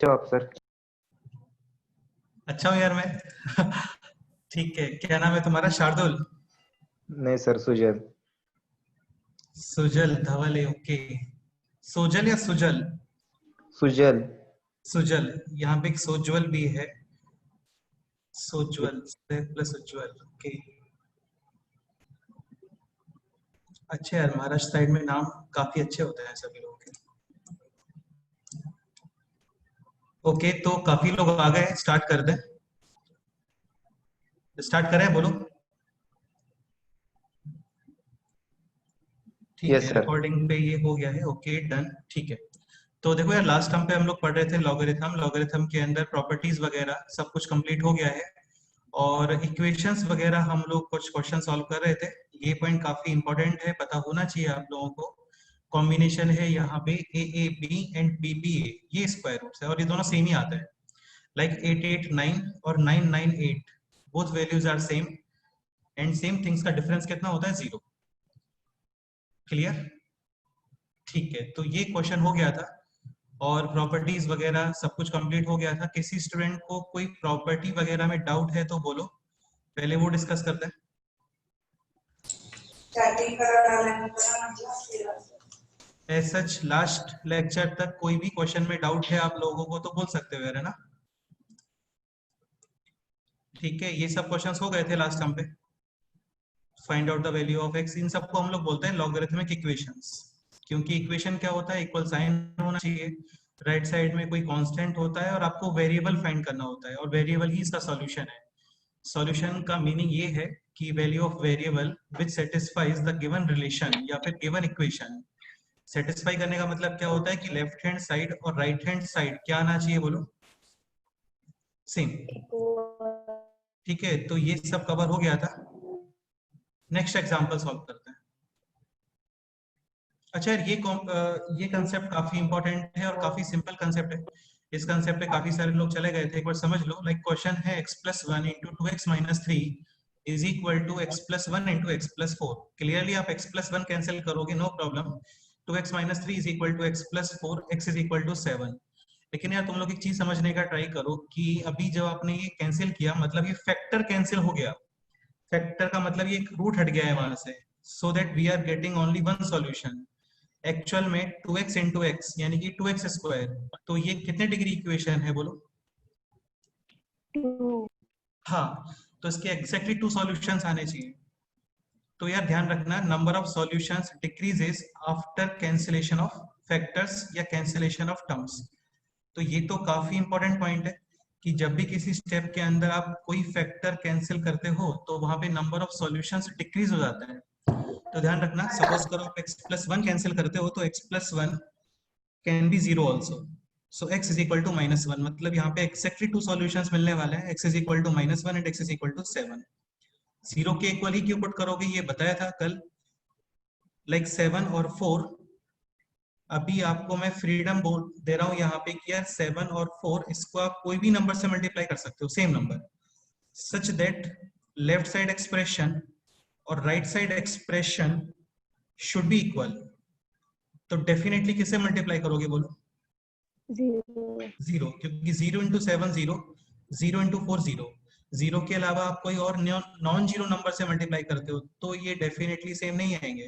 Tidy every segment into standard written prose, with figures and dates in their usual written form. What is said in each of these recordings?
हो आप सर? अच्छा हूँ यार मैं। ठीक है, क्या नाम है तुम्हारा? शार्दुल? नहीं सर, सुजल। सुजल धवल, ओके। सोजल या सुजल? सुजल। सुजल। यहाँ पे एक सोज्वल भी है। ये सोज्वल से प्लस उज्जवल, ओके। अच्छे यार, महाराष्ट्र साइड में नाम काफी अच्छे होते हैं सभी लोगों के। ओके, तो काफी लोग आ गए, स्टार्ट कर दें? स्टार्ट करें, बोलो। ठीक यस है, सर। रिकॉर्डिंग पे ये हो गया है, ओके डन, ठीक है। तो देखो यार, लास्ट टर्म पे हम लोग पढ़ रहे थे लॉगरिथम। लॉगरिथम के अंदर प्रॉपर्टीज वगैरह सब कुछ कंप्लीट हो गया है, और इक्वेशंस वगैरह हम लोग कुछ क्वेश्चन सॉल्व कर रहे थे। ये पॉइंट काफी इंपॉर्टेंट है, पता होना चाहिए आप लोगों को। कॉम्बिनेशन है यहाँ पे A B and B B A, ये स्क्वायर रूट्स है और ये दोनों सेम ही आता है। लाइक 889 और 998, both values are same, and same things का डिफरेंस कितना होता है? 0। क्लियर? ठीक है, तो ये क्वेश्चन हो गया था, और प्रॉपर्टीज वगैरह सब कुछ कंप्लीट हो गया था। किसी स्टूडेंट को कोई प्रॉपर्टी वगैरह में डाउट है तो बोलो, पहले वो डिस्कस करते हैं। एज सच लास्ट लेक्चर तक कोई भी क्वेश्चन में डाउट है आप लोगों को तो बोल सकते हो, है ना? ठीक है, ये सब क्वेश्चंस हो गए थे लास्ट टाइम पे। Find out the value of X, इन सबको हम लोग बोलते हैं लॉगरिथमिक इक्वेशंस, क्योंकि इक्वेशन क्या होता है? इक्वल साइन होना चाहिए, राइट साइड में कोई कांस्टेंट होता है, और आपको वेरिएबल फाइंड करना होता है, और वेरिएबल ही इसका सॉल्यूशन है। सॉल्यूशन का मीनिंग ये है कि value of variable which satisfies the given relation या फिर गिवन इक्वेशन। सेटिस्फाई करने का मतलब क्या होता है कि लेफ्ट हैंड साइड और राइट हैंड साइड क्या आना चाहिए? बोलो। सेम। ठीक है, तो ये सब कवर हो गया था। नेक्स्ट एग्जांपल सॉल्व करते हैं। अच्छा यार, ये कंसेप्ट काफी इंपॉर्टेंट है और काफी सिंपल कंसेप्ट है। इस कंसेप्ट पे काफी सारे लोग चले गए थे, एक बार समझ लो। लाइक क्वेश्चन है x plus one into two x minus three is equal to x plus one into x plus four. Clearly आप x प्लस वन कैंसिल करोगे, no problem. Two x minus three is equal to x plus four, x is equal to seven. लेकिन यार तुम लोग एक चीज समझने का ट्राई करो कि अभी जब आपने ये कैंसिल किया, मतलब ये फैक्टर कैंसिल हो गया। फैक्टर का मतलब ये एक रूट हट गया है वहां से, so that we are getting only one solution. Actual में 2x इंटू एक्स यानी कि 2x स्क्वायर, तो ये कितने डिग्री इक्वेशन है? बोलो। 2। हाँ, तो इसके एग्जैक्टली टू सॉल्यूशंस आने चाहिए। तो यार ध्यान रखना, number of solutions decreases after cancellation of factors या कैंसिलेशन ऑफ टर्म्स। तो ये तो काफी इंपॉर्टेंट पॉइंट है कि जब भी किसी स्टेप के अंदर आप कोई फैक्टर कैंसिल करते हो तो वहां पे नंबर ऑफ सॉल्यूशंस डिक्रीज हो जाता है। तो ध्यान रखना, सपोज करो आप x प्लस वन कैंसिल करते हो तो x plus one can be zero also. So x is equal to minus one, मतलब यहाँ पे एक्जैक्टली टू सॉल्यूशंस मिलने वाले हैं, x is equal to minus one and x is equal to seven. Zero के इक्वल ही क्यों put करोगे, ये बताया था कल। लाइक सेवन और फोर, अभी आपको मैं फ्रीडम बोल दे रहा हूँ यहाँ पे कि यार सेवन और फोर, इसको आप कोई भी नंबर से मल्टीप्लाई कर सकते हो, same number, such that left side expression और right side expression should be equal. तो डेफिनेटली किससे मल्टीप्लाई करोगे? बोलो। 0। जीरो, क्योंकि zero into seven zero, zero into four zero, zero के अलावा आप कोई और नॉन जीरो नंबर से मल्टीप्लाई करते हो तो ये डेफिनेटली सेम नहीं आएंगे।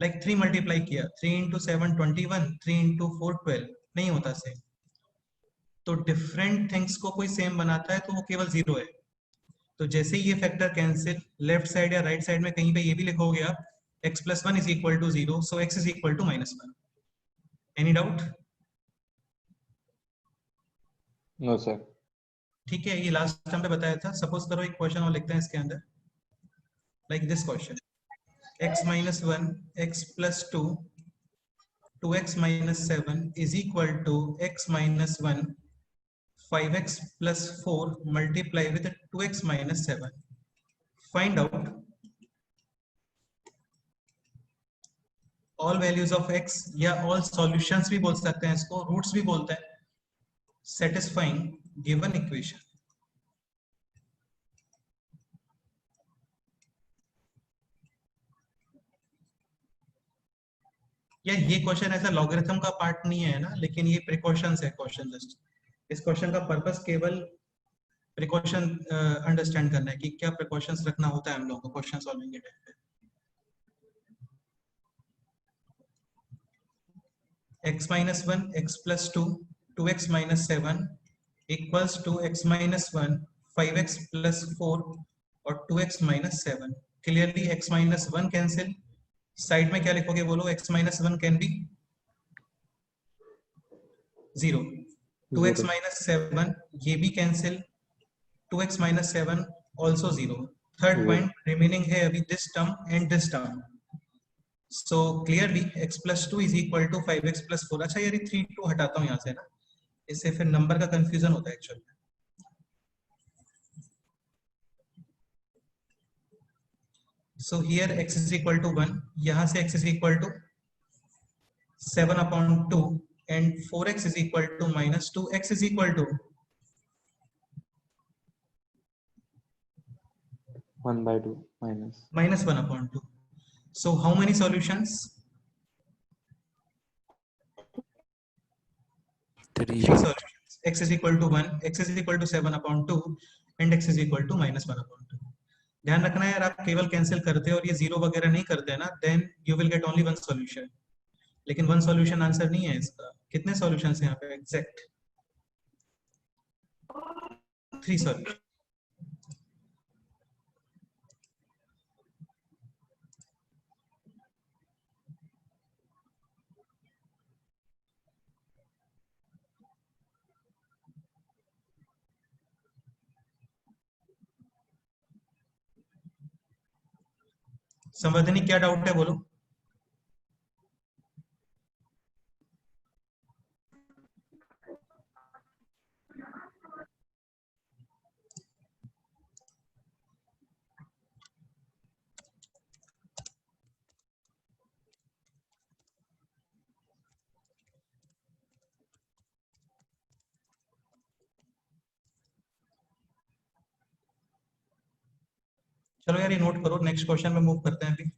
लाइक थ्री मल्टीप्लाई किया, three into seven 21, three into four 12, नहीं होता सेम। तो डिफरेंट थिंग्स को कोई सेम बनाता है तो वो केवल जीरो है। तो जैसे ही ये फैक्टर कैंसिल, लेफ्ट साइड या राइट साइड में कहीं पे ये भी लिखोगे आप x plus one is equal to zero, so x is equal to minus one. Any doubt? No sir. ठीक है, ये लास्ट टाइम पे बताया था। सपोज करो एक क्वेश्चन और लिखते हैं इसके अंदर, like this question, x minus one, x plus two, two x minus seven is equal to x minus one, 5x plus 4 multiply with 2x minus 7. Find out all values of x, या all solutions भी बोल सकते हैं इसको, roots भी बोलते हैं, satisfying given equation. या ये क्वेश्चन ऐसा लॉगरिथम का पार्ट नहीं है ना, लेकिन ये प्रिकॉशंस है क्वेश्चन जस्ट इस क्वेश्चन का पर्पस केवल प्रिकॉशन अंडरस्टैंड करना है कि क्या प्रिकॉशंस रखना होता है हम लोगों को क्वेश्चन सॉल्विंग के टाइम पे। x minus 1 x plus 2 2x minus 7 equals to x minus 1 5x plus 4 और 2x minus 7। Clearly x minus 1 cancel, side में क्या लिखोगे बोलो? x minus 1 can be 0, 2x Zero. minus 7 ये भी cancel, 2x minus 7 also 0। Third Zero. Point remaining है अभी this term and this term. So clearly x plus 2 is equal to 5x plus 4। अच्छा यार 3 2 हटाता हूँ यहाँ से ना, इससे फिर नंबर का कंफ्यूजन होता है actually. So here x is equal to 1, यहाँ से x is equal to 7 upon 2 and 4x is equal to minus 2, x is equal to 1/2 minus. minus 1 upon 2। So how many solutions? 3 solutions। x is equal to 1, x is equal to 7 upon 2 and x is equal to minus 1 upon 2। ध्यान रखना है यार, आप केवल cancel करते हो और ये जीरो वगैरह नहीं करते हैं ना, then you will get only one solution. लेकिन वन सॉल्यूशन आंसर नहीं है इसका। कितने सॉल्यूशंस हैं यहाँ पे? Exact 3 solution. संवर्धनी क्या डाउट है बोलो? चलो यार ये नोट करो, नेक्स्ट क्वेश्चन में मूव करते हैं अभी।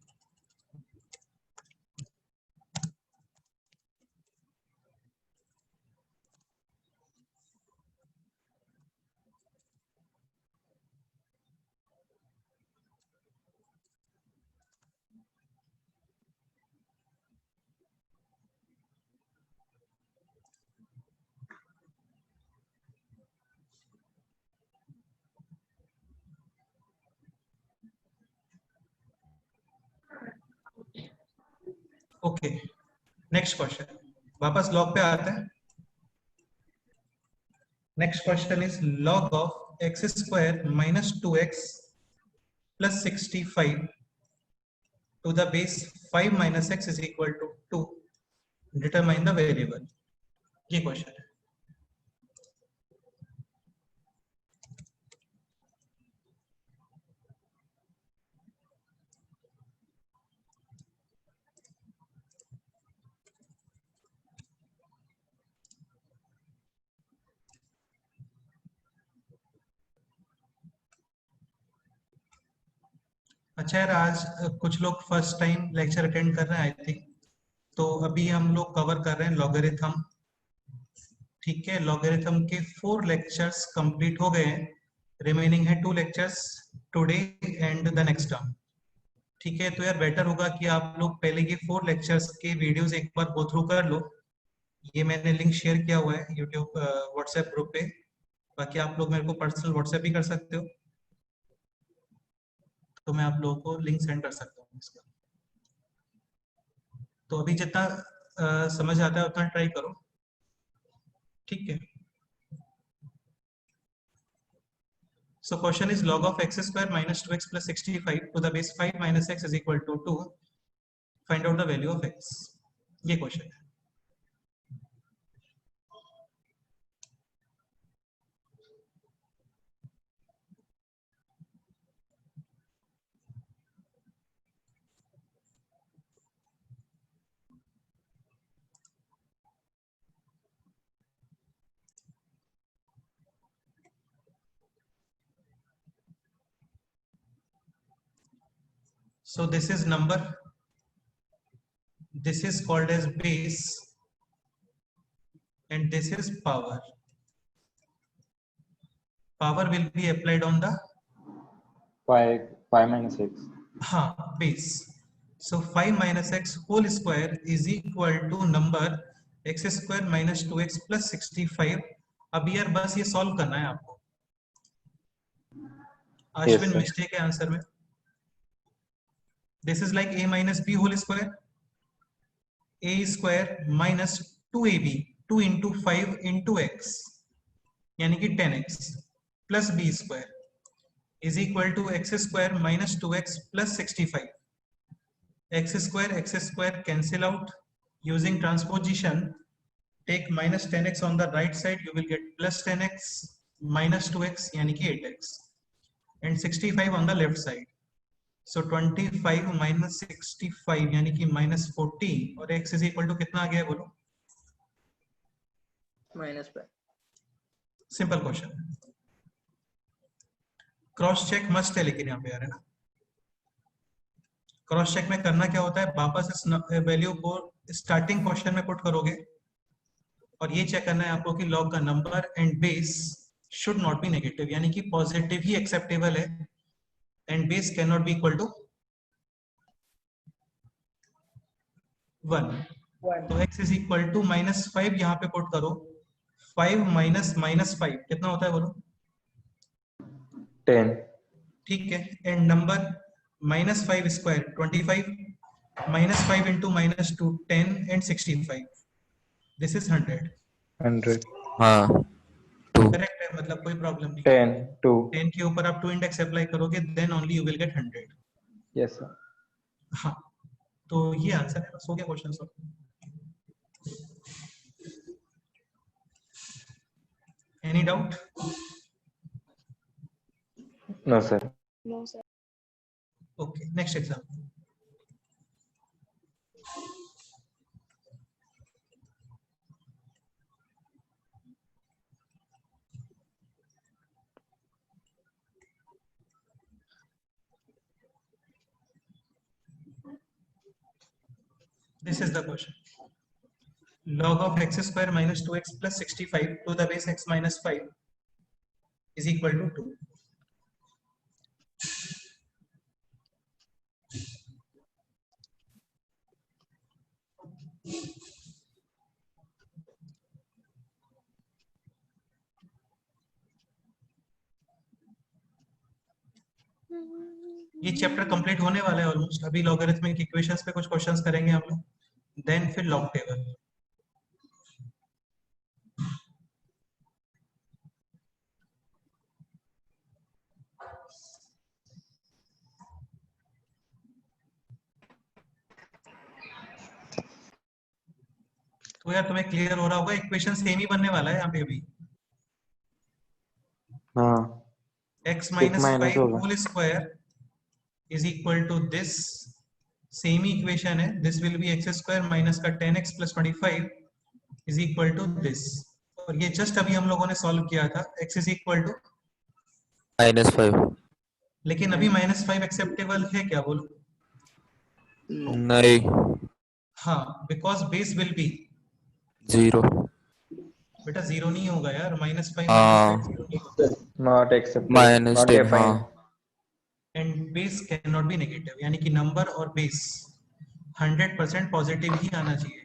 ओके नेक्स्ट क्वेश्चन, वापस लॉग पे आते हैं। Next question is log of x square minus 2x plus 65 to the base 5 minus x is equal to 2, determine the variable. ये क्वेश्चन है। अच्छा यार आज कुछ लोग फर्स्ट टाइम लेक्चर अटेंड कर रहे हैं आई थिंक, तो अभी हम लोग कवर कर रहे हैं लॉगरिथम। ठीक है, लॉगरिथम के 4 लेक्चर्स कंप्लीट हो गए हैं, रिमेनिंग है 2 lectures today and the next term. ठीक है, तो यार बेटर होगा कि आप लोग पहले ये 4 लेक्चर्स के वीडियोस एक बार गो थ्रू कर लो। ये मैंने लिंक शेयर किया हुआ है यूट्यूब व्हाट्सएप ग्रुप पे, बाकी आप लोग मेरे को पर्सनल व्हाट्सएप भी कर सकते हो, तो मैं आप लोगों को लिंक सेंड कर सकता हूँ इसका। तो अभी जितना समझ आता है उतना ट्राई करो, ठीक है। So question is log of x square minus 2x plus 65 to the base 5 minus x is equal to 2. Find out the value of x. ये क्वेश्चन है। So this is number, this is called as base and this is power। Power will be applied on the 5 minus x. हाँ base. So 5 minus x whole square is equal to number x square minus 2x plus 65. अब यार बस ये solve करना है आपको. Ashwin, sir. Mistake है answer में. This is like a minus b whole square. A square minus 2ab 2 into 5 into x यानी कि 10x plus b square is equal to x square minus 2x plus 65. x square cancel out. Using transposition, take minus 10x on the right side, you will get plus 10x minus 2x यानी कि 8x and 65 on the left side. So 25 minus 65 यानी कि minus 40 और x is equal to कितना आ गया है बोलो? -5. Simple question. Cross check must है लेकिन यहाँ पे यार है ना. क्रॉस चेक में करना क्या होता है, वापस इस वैल्यू को स्टार्टिंग क्वेश्चन में पुट करोगे और ये चेक करना है आपको कि लॉग का number and base should not be negative, यानी कि पॉजिटिव ही एक्सेप्टेबल है and base can not be equal to 1. तो x इज इक्वल टू -5 यहाँ पे पुट करो. 5 माइनस -5 कितना होता है बोलो? 10. ठीक है. And number -5 square 25 -5 into -2 10 and 65. This is 100. 100. हाँ 2 करेक्ट है, मतलब कोई प्रॉब्लम नहीं. 10. 2. 10 के ऊपर आप 2 इंडेक्स अप्लाई करोगे then only you will get 100. Yes, sir. हाँ तो ये आंसर है, बस हो गया question solve. Any doubt? No, sir. No, sir. Okay next exam. This is the question. Log of x square minus 2x plus 65 to the base x minus 5 is equal to 2. ये chapter complete होने वाला है almost. अभी logarithmic equations पे कुछ questions करेंगे हम लोग, देन फिर लॉग टेबल. तो यार तुम्हें क्लियर हो रहा होगा, इक्वेशन सेम ही बनने वाला है यहाँ पे भी. हाँ. x minus minus 5 होगा. whole square is equal to this. Same ही इक्वेशन है. This will be x square minus का 10x plus 25 is equal to this. और ये जस्ट अभी हम लोगों ने सॉल्व किया था. x is equal to -5 लेकिन अभी -5 एक्सेप्टेबल है क्या बोलो? नहीं हाँ बिकॉज बेस विल बी 0 बेटा 0 नहीं होगा यार. -5 हाँ -5 0 नहीं होगा. Not accepted. -10 Not defined. हाँ and base can not be negative, यानी कि नंबर और बेस 100% पॉजिटिव ही आना चाहिए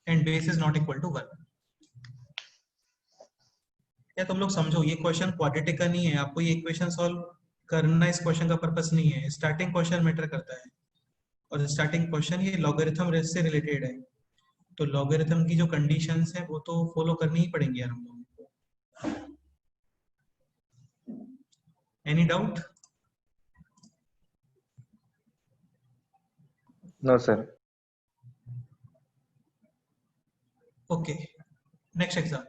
and base is not equal to 1. क्या तुम लोग समझो, ये क्वेश्चन क्वाड्रेटिक का नहीं है. आपको ये इक्वेशन सॉल्व करना इस क्वेश्चन का पर्पस नहीं है. स्टार्टिंग क्वेश्चन मैटर करता है और स्टार्टिंग क्वेश्चन ये लॉगरिथम से रिलेटेड है. तो लॉगरिथम की जो कंडीशंस है वो तो फॉलो करनी ही पड़ेंगी यार हम लोगों को. Any doubt? No, sir. Okay next exam.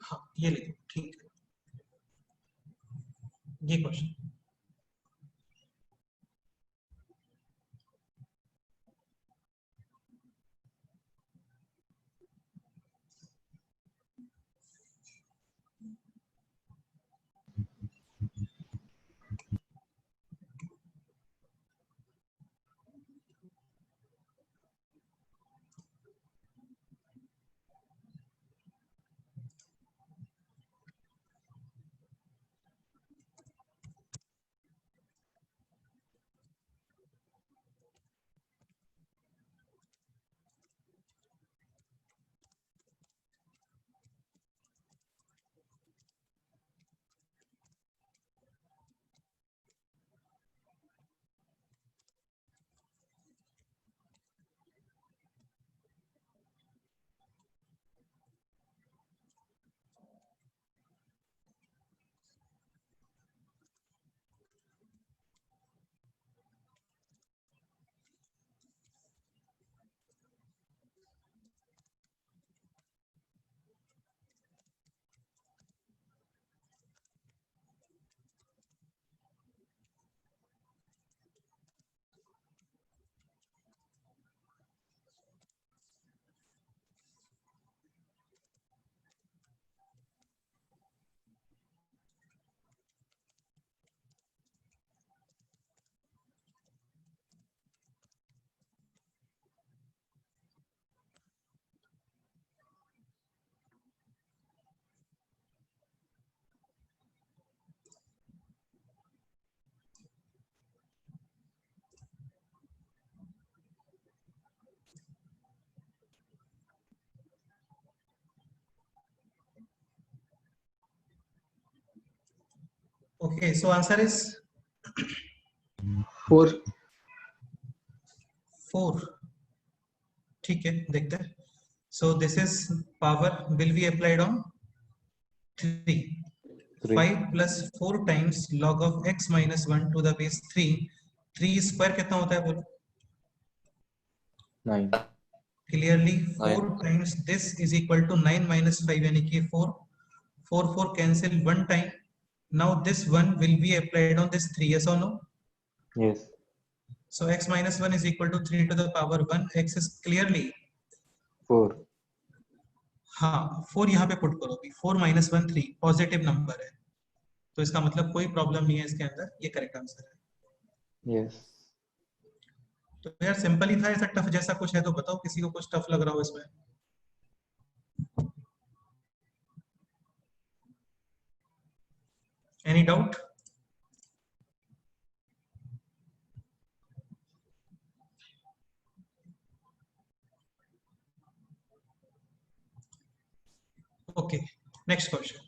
हाँ ये ले ठीक है. ये question Okay, so answer is 4. 4. ठीक है, देखते हैं. So this is power will be applied on 3. 3. 5 plus 4 times log of x minus 1 to the base 3. 3 square कितना होता है बोलो? 9. Clearly 4 9. times this is equal to 9 minus 5 यानी कि 4. 4 cancel one time. Now this one will be applied on this 3. Yes or no? Yes. So x minus 1 is equal to 3 to the power 1. X is clearly 4. हाँ 4 यहाँ पे put करो. 4 minus 1 3 positive number है, तो इसका मतलब कोई problem नहीं है इसके अंदर. ये करेक्ट आंसर है. Yes. तो यार सिंपल ही था. ऐसा टफ जैसा कुछ है तो बताओ, किसी को कुछ टफ लग रहा हो इसमें. Any doubt? Okay, next question.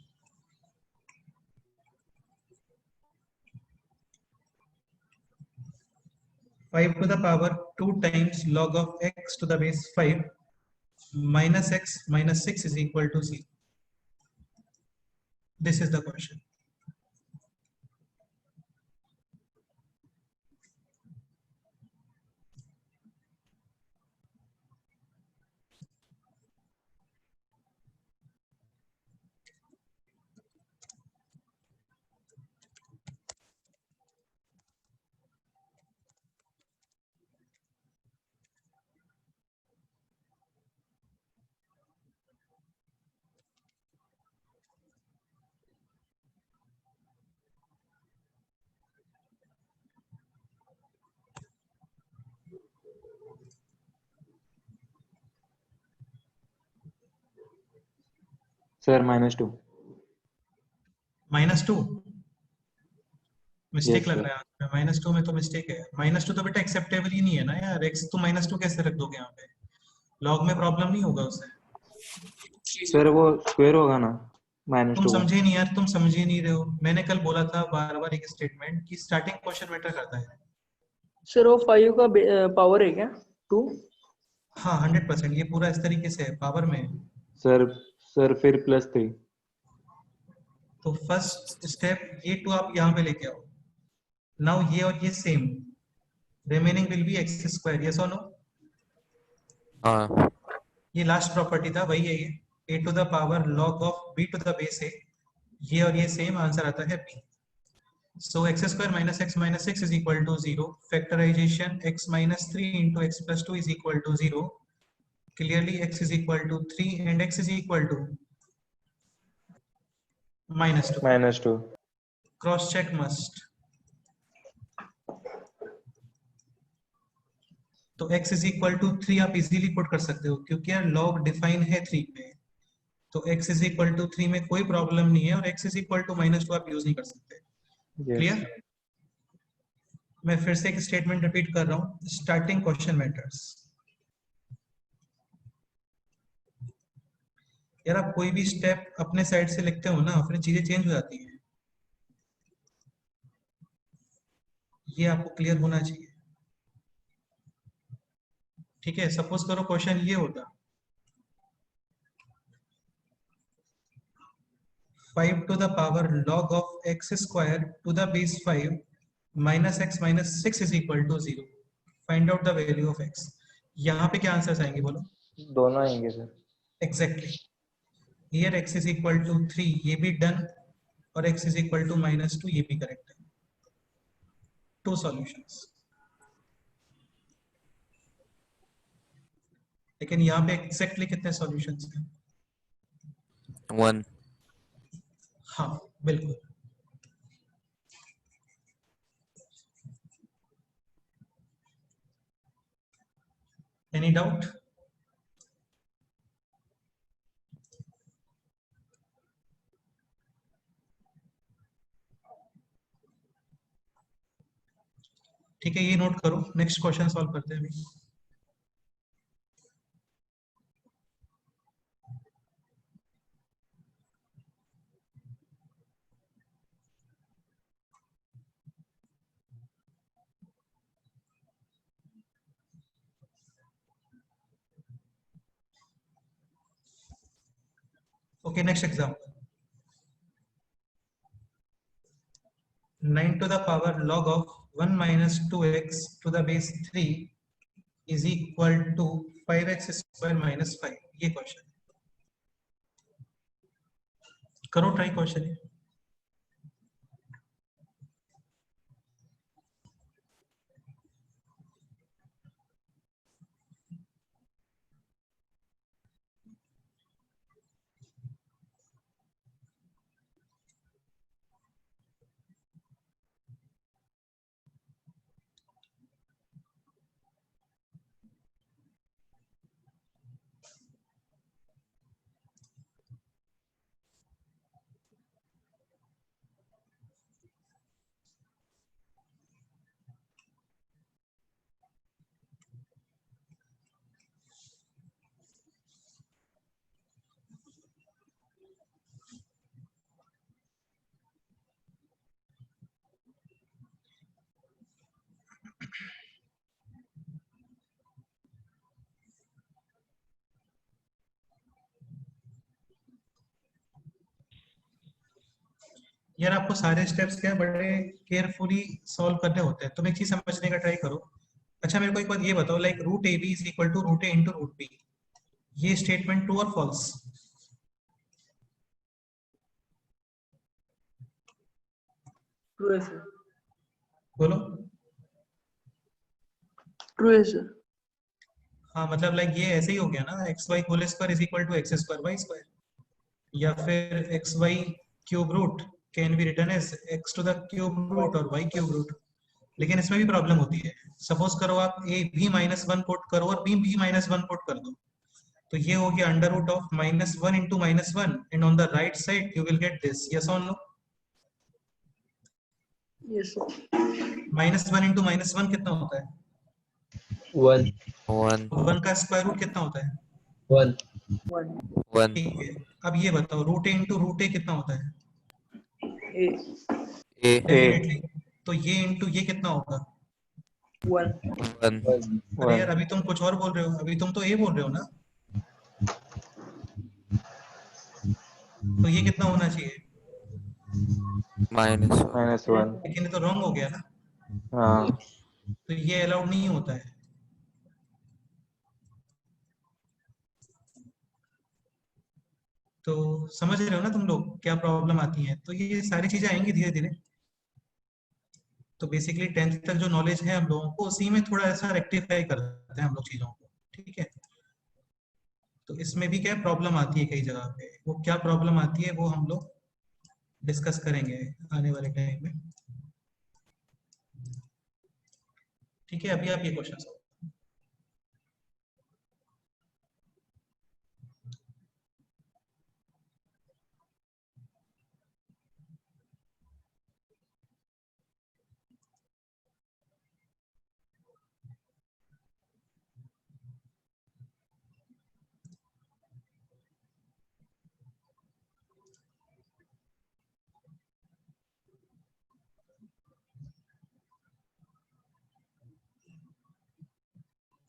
Five to the power 2 times log of x to the base 5 minus x minus 6 is equal to 0. This is the question. Sir, -2. -2 mistake Yes, लग sir. रहा है. -2 में तो mistake है. -2 तो बेटा acceptable ही नहीं है ना यार. x तो -2 कैसे रख दोगे यहाँ पे? लॉग में प्रॉब्लम नहीं होगा उससे. Sir, वो स्क्वायर होगा ना तुम -2 का. समझे नहीं यार, तुम समझे नहीं रहे हो. मैंने कल बोला था बार बार एक स्टेटमेंट कि स्टार्टिंग क्वेश्चन मैटर करता है. सर वो 5 का पावर है क्या 2? हाँ 100%. ये पूरा इस तरीके से है, पावर में है. सर फिर +3. तो फर्स्ट स्टेप ये 2 आप यहाँ पे लेके आओ. नाउ ये और ये same, remaining will be x square. Yes और नो? हाँ. ये लास्ट प्रॉपर्टी था, वही है ये. a to the power log of b to the base a. ये और ये सेम, आंसर आता है b. So x square minus x minus 6 is equal to 0. Factorization x minus 3 into x plus 2 is equal to 0. Clearly x is equal to 3 and x is equal to -2. -2. Cross check must. तो x is equal to 3 आप easily put कर सकते हो क्योंकि यार log define है 3 पे. तो x is equal to 3 में कोई प्रॉब्लम नहीं है और x is equal to -2 आप यूज नहीं कर सकते. Yes. क्लियर? मैं फिर से एक स्टेटमेंट रिपीट कर रहा हूं. Starting question matters. यार आप कोई भी स्टेप अपने साइड से लिखते हो ना, फिर चीजें चेंज हो जाती हैं. ये आपको क्लियर होना चाहिए. ठीक है, सपोज करो क्वेश्चन ये होता 5 to the power log of x square to the base 5 minus x minus 6 is equal to 0. Find out the value of x. यहाँ पे क्या आंसर्स आएंगे बोलो? दोनों आएंगे sir. Exactly. Here x is equal to 3, ये भी डन, और x is equal to -2, ये भी करेक्ट है. 2 सॉल्यूशंस. लेकिन यहाँ पे एक्जैक्टली कितने सॉल्यूशंस हैं? 1. हाँ बिल्कुल. Any doubt? ठीक है, ये नोट करो. नेक्स्ट क्वेश्चन सॉल्व करते हैं अभी. Okay, next example. 9 to the power log of 1 minus 2x to the base 3 is equal to 5x square minus 5. ये क्वेश्चन करो, ट्राई क्वेश्चन। यार आपको सारे स्टेप्स क्या बड़े केयरफुली सॉल्व करने होते हैं, तुम एक चीज समझने का ट्राई करो। अच्छा मेरे को एक बात ये बताओ, like root a b is equal to root a into root b, ये स्टेटमेंट ट्रू और फॉल्स? ट्रू है सर। बोलो। ट्रू है सर। हाँ मतलब लाइक ये ऐसे ही हो गया ना, x y whole square is equal to x square y square, या फिर x y cube root can be written as x to the cube root और वाई क्यूब रूट। लेकिन इसमें भी प्रॉब्लम होती है। सपोज करो आप ए भी माइनस वन पुट करो और बी माइनस वन पुट कर दो, तो ये हो गया under root of minus one into minus one, and on the right side you will get this. Yes और no? Yes sir. Minus one into minus one कितना होता है? 1 1 वन का स्क्वायर रूट कितना होता है? 1 1 ठीक है, अब ये बताओ रूट ए इंटू रूट ए कितना होता है? ए A डेफिनेटली। तो ये इंटू ये कितना होगा? 1 1 अरे यार अभी तुम कुछ और बोल रहे हो, अभी तुम तो ए बोल रहे हो ना, तो ये कितना होना चाहिए? -1 -1। लेकिन ये तो रॉन्ग हो गया ना, हाँ तो ये अलाउड नहीं होता है। तो समझ रहे हो ना तुम लोग क्या प्रॉब्लम आती है? तो ये सारी चीजें आएंगी धीरे धीरे। तो बेसिकली 10th तक जो नॉलेज है हम लोगों को, उसी में थोड़ा ऐसा रेक्टिफाई करते हैं हम लोग चीजों को, ठीक है? तो इसमें भी क्या प्रॉब्लम आती है कई जगह पे, वो क्या प्रॉब्लम आती है वो हम लोग डिस्कस करेंगे आने वाले टाइम में, ठीक है? अभी आप ये क्वेश्चन सॉल्व।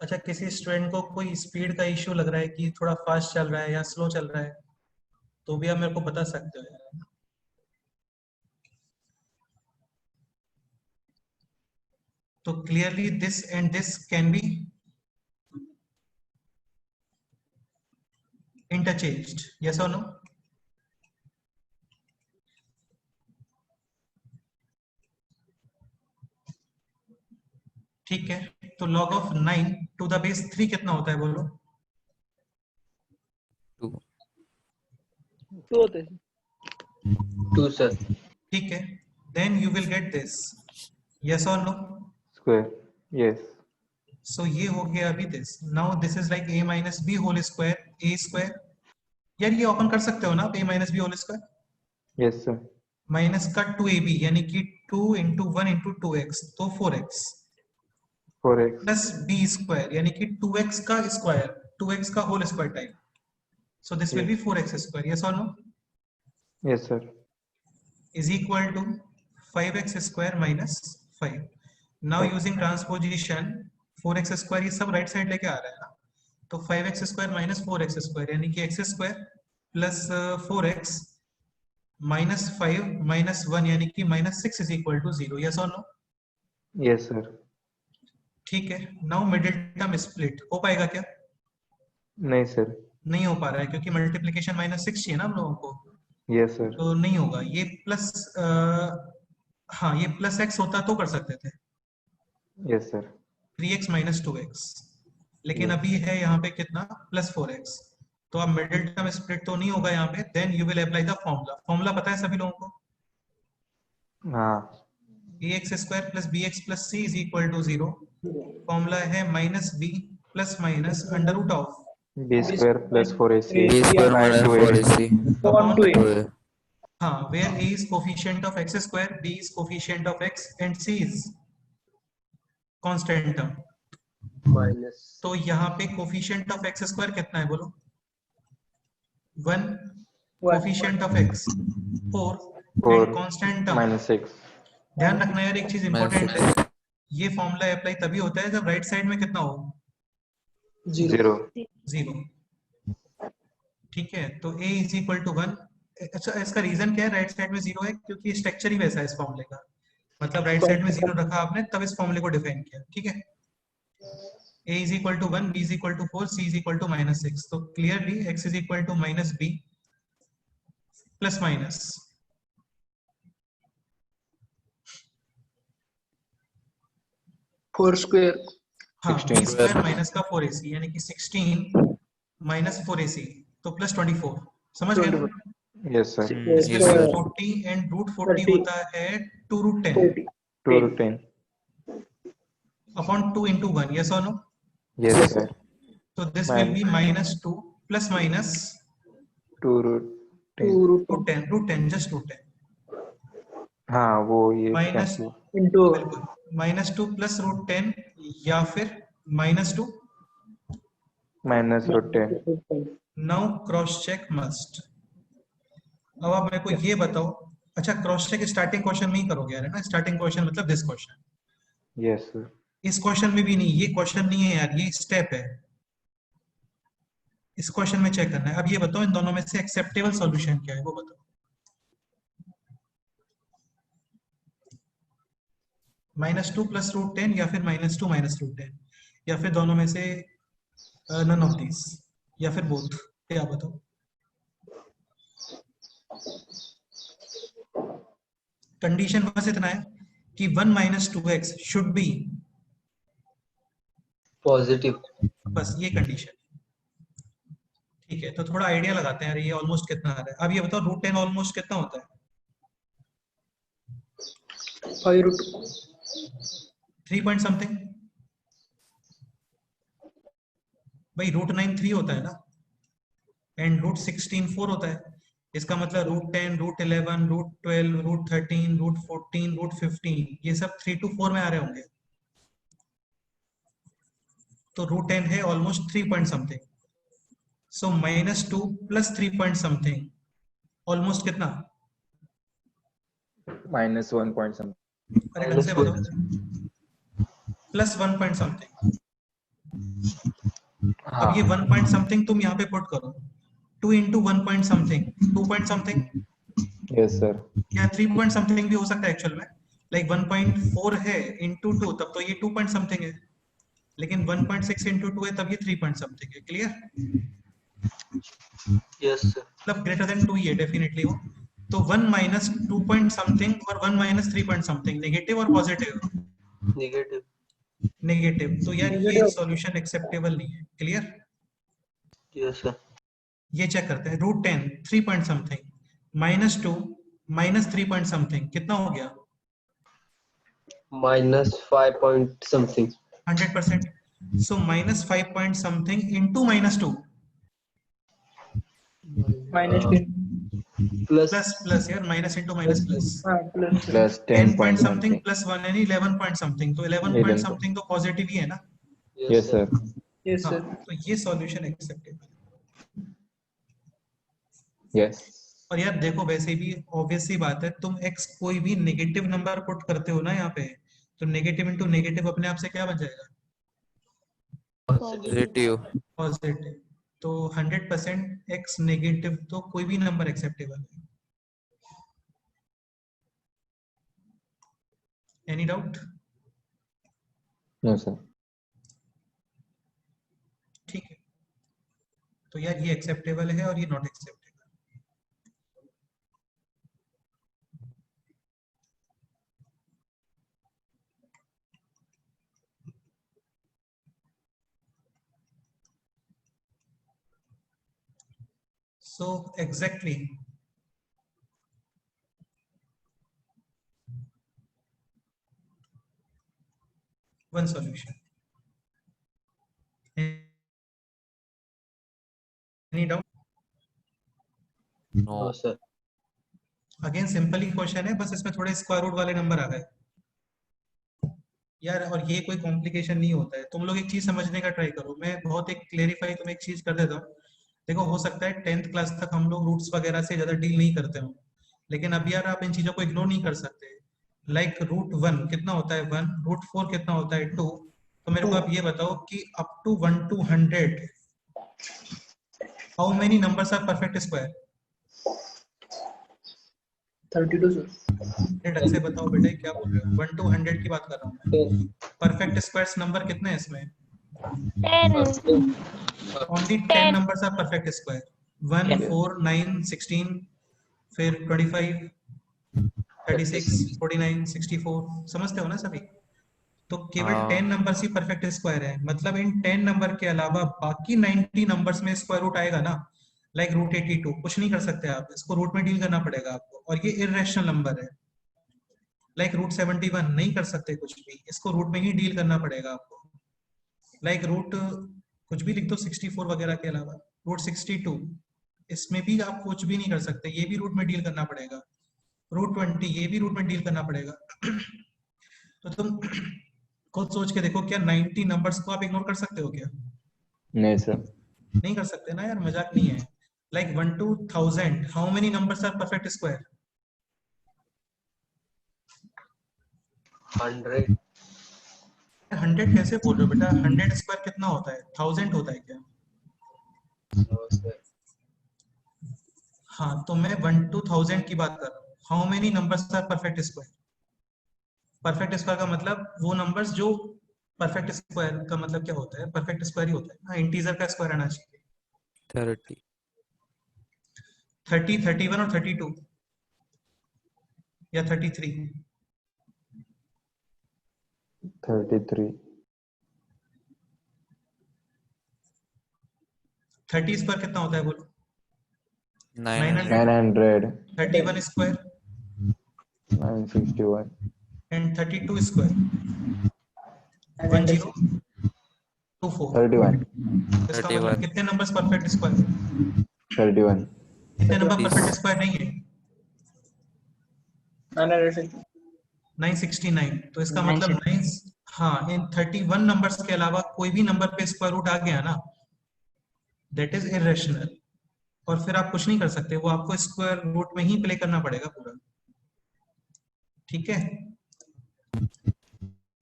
अच्छा किसी स्टूडेंट को कोई स्पीड का इश्यू लग रहा है कि थोड़ा फास्ट चल रहा है या स्लो चल रहा है, तो भी आप मेरे को बता सकते हो यार। तो clearly this and this can be interchanged, yes और नो? ठीक है, तो log of 9 to the base 3 कितना होता है बोलो? 2 2 होते हैं। 2 sir ठीक है, then you will get this, yes और नो? Square yes. सो ये हो गया अभी this. Now this is like a minus B whole square A square. यार ये ओपन कर सकते हो ना आप, a minus B whole square yes sir. Minus का 2ab यानी कि 2 इंटू 1 इंटू 2x, तो 4x 4x plus B square यानी कि 2x का स्क्वायर, 2x का whole square type, so this will be 4x square, yes और no? Yes sir. is equal to 5x square minus 5. Now using transposition 4x square ये सब right side लेके आ रहा है ना, तो 5x square minus 4x square यानी कि x square plus 4x minus 5 minus 1 यानी कि minus 6 is equal to 0, yes और नो? Yes, sir. ठीक है, नाउ मिडिल टर्म स्प्लिट हो पाएगा क्या? नहीं sir. नहीं हो पा रहा है क्योंकि मल्टीप्लीकेशन माइनस 6 चाहिए ना हम लोगों को, Yes, sir. तो नहीं होगा ये प्लस। हाँ, ये प्लस x होता तो कर सकते थे, Yes, sir. 3x minus 2x, लेकिन Yes. अभी है यहाँ पे कितना, प्लस 4x, तो अब मिडिल टर्म स्प्लिट तो नहीं होगा यहाँ पे। Then you will apply the formula. Formula पता है सभी लोगों को? हाँ. ax square plus bx plus c is equal to 0। Formula है minus b plus minus under root of B square plus 4AC B square by minus 2A. 4AC. Upon 2a. 2A. हाँ, where a is coefficient of x square, b is coefficient of x and c is constant term। Minus तो यहाँ पे coefficient of x square कितना है बोलो? 1, coefficient of x 4 4 and constant term. minus 6. ध्यान रखना यार, एक चीज Minus इंपॉर्टेंट 6. है, ये फॉर्मूला अप्लाई तभी होता है जब राइट साइड में कितना हो, 0. 0। ठीक है, तो a इज इक्वल टू 1। अच्छा, इसका रीजन क्या है राइट साइड में 0 है? क्योंकि स्ट्रक्चर ही वैसा है इस फॉर्मूले का, मतलब राइट साइड में 0 रखा आपने तब इस फॉर्मूले को डिफाइन किया। ठीक है, a is equal to 1, b is equal to 4, c is equal to minus 6। तो clearly x is equal to minus b plus minus 4 square. हाँ, 16 b स्क्वायर माइनस का 4ac यानी कि 16 माइनस 4ac तो प्लस 24। समझ गए ना? Yes, sir. इसमें Yes, से sir. 40 and root 40 30. होता है 2 root 10 40. 2 root 10. Upon 2 into 1, yes or no? Yes, sir. So this will be minus 2 plus minus 2 root 10. 2 root root 10, just root 10 हाँ, वो ये माइनस cancel. into बिल्कुल माइनस 2 प्लस रूट 10 या फिर minus 2। minus root 10. Now cross check must. अब आप मेरे को ये बताओ, अच्छा क्रॉस चेक स्टार्टिंग क्वेश्चन में ही करोगे यार, है ना? स्टार्टिंग क्वेश्चन मतलब दिस क्वेश्चन, Yes, sir. इस क्वेश्चन में भी नहीं, ये क्वेश्चन नहीं है यार, ये स्टेप है, इस क्वेश्चन में चेक करना है। अब ये बताओ इन दोनों में से एक्सेप्टेबल सॉल्यूशन क्या है वो बताओ। -2 प्लस रूट 10 या फिर -2 माइनस रूट 10 या फिर दोनों में से नन ऑफ दीज या फिर बोथ, क्या बताओ? कंडीशन बस इतना है कि 1 minus 2x should be, positive बस ये कंडीशन। ठीक है, तो थोड़ा आइडिया लगाते हैं यार, ये ऑलमोस्ट कितना आ रहा है। अब ये बताओ रूट 10 ऑलमोस्ट कितना होता है? 5 root 3 पॉइंट समथिंग। भाई रूट 9 3 होता है ना, एंड रूट 16 4 होता है। इसका मतलब root 10, root 11, root 12, root 13, root 14, root 15 ये सब 3 to 4 में आ रहे होंगे। तो रूट 10 है ऑलमोस्ट 3 पॉइंट समथिंग। सो -2 प्लस 3 पॉइंट समथिंग ऑलमोस्ट कितना? minus 1 point something. अरे ढंग से बताओ। Plus 1 point something. अब ये 1 पॉइंट समथिंग तुम यहाँ पे पुट करो, 2 into 1 point something 2 point something, Yes, sir. या 3 पॉइंट समथिंग भी हो सकता है एक्चुअल में। लाइक 1.4 है into 2 तब तो ये 2 पॉइंट समथिंग है, लेकिन 1.6 into 2 है तब ये 3 पॉइंट समथिंग है। क्लियर? यस सर मतलब ग्रेटर देन 2 ही है डेफिनेटली वो। तो 1 माइनस 2 पॉइंट समथिंग और 1 माइनस 3 पॉइंट समथिंग, नेगेटिव और पॉजिटिव? Negative negative. तो यार ये सॉल्यूशन एक्सेप्टेबल नहीं है। क्लियर? यस सर ये चेक करते हैं। Root 10 3 point something -2 minus 3 point something कितना हो गया? -5 point something 100%। So -5 point something into -2 minus 10. Plus plus plus यार, minus into minus plus Plus Plus 10 10 point point something something. Plus 1 यानी 11 point something. तो 11 point 11 something तो positive ही है ना। Yes, sir. yes हाँ, sir. तो ये सॉल्यूशन एक्सेप्टेबल। Yes. और यार देखो वैसे भी ऑब्वियस सी बात है, तुम x कोई भी नेगेटिव नंबर पुट करते हो ना यहाँ पे, तो नेगेटिव इंटू नेगेटिव अपने आप से क्या बन जाएगा? Positive. पॉजिटिव। तो 100% x नेगेटिव, तो कोई भी नंबर एक्सेप्टेबल है। Any doubt? No, sir. ठीक है, तो यार ये एक्सेप्टेबल है और ये not acceptable. So exactly one solution. Any doubt? No, No. sir. Again simple he question है, बस इसमें थोड़े स्क्वायर रूट वाले नंबर आ गए यार, और ये कोई कॉम्प्लिकेशन नहीं होता है। तुम लोग एक चीज समझने का ट्राई करो, मैं बहुत एक क्लेरिफाई तुम्हें एक चीज कर देता हूँ। देखो, हो सकता है 10th क्लास तक हम लोग रूट्स वगैरह से ज्यादा डील नहीं करते हो, लेकिन अब यार आप इन चीजों को इग्नोर नहीं कर सकते। लाइक रूट 1 कितना होता है 1, रूट 4 कितना होता है 2। तो मेरे को आप ये बताओ कि up to 1 to 100 how many numbers are perfect square? 32 sir. ढंग से बताओ बेटे, क्या बोल रहे हो? 1 to 100 की बात कर रहा हूँ मैं। 10. परफेक्ट स्क्वायर्स नंबर कितने हैं इसमें? 10. Only 10 10. Numbers are perfect square. 1 Yes. 4 9 16, फिर 25 36 49 64। समझते हो ना सभी? तो केवल 10 हाँ। नंबर्स ही परफेक्ट स्क्वायर है, मतलब इन 10 नंबर के अलावा बाकी 90 नंबर्स में स्क्वायर रूट आएगा ना। लाइक रूट 82 कुछ नहीं कर सकते आप, इसको रूट में डील करना पड़ेगा आपको, और ये इररेशनल नंबर है। लाइक रूट 71 नहीं कर सकते कुछ भी, इसको रूट में ही डील करना पड़ेगा आपको। लाइक रूट कुछ भी लिख दो 64 वगैरह के अलावा। रूट 62 इसमें भी आप कुछ भी नहीं कर सकते, ये भी रूट में डील करना पड़ेगा। रूट 20 ये भी रूट में डील करना पड़ेगा। तो तुम खुद सोच के देखो, क्या 90 नंबर्स को आप इग्नोर कर सकते हो क्या? No, sir. नहीं कर सकते ना यार, मजाक नहीं है। Like 1 to 1000 how many numbers are perfect square? 100. 100 कैसे बोल रहे हो बेटा? 100 स्क्वायर कितना होता है? 1000 होता है क्या? No, sir. हाँ, तो मैं 1 to 1000 की बात कर रहा हूँ। How many numbers are perfect square? Perfect square का मतलब वो नंबर्स जो परफेक्ट स्क्वायर का मतलब क्या होता है? परफेक्ट स्क्वायर ही होता है ना, इंटीजर का स्क्वायर आना चाहिए। 30. 30 31 और 32 या 33? 33. 30 स्क्वायर कितना होता है बोलो? 900. 900. 31 स्क्वायर 961. And 32 square 1024। 31. इसका मतलब 31. कितने नंबर्स परफेक्ट स्क्वायर? 31. कितने नंबर परफेक्ट 30. स्क्वायर नहीं है? 969। तो इसका मतलब 9, हाँ, इन 31 नंबर्स के अलावा कोई भी नंबर पे स्क्वायर रूट आ गया ना, दैट इज इरेशनल। और फिर आप कुछ नहीं कर सकते, वो आपको स्क्वायर रूट में ही प्ले करना पड़ेगा पूरा। ठीक है,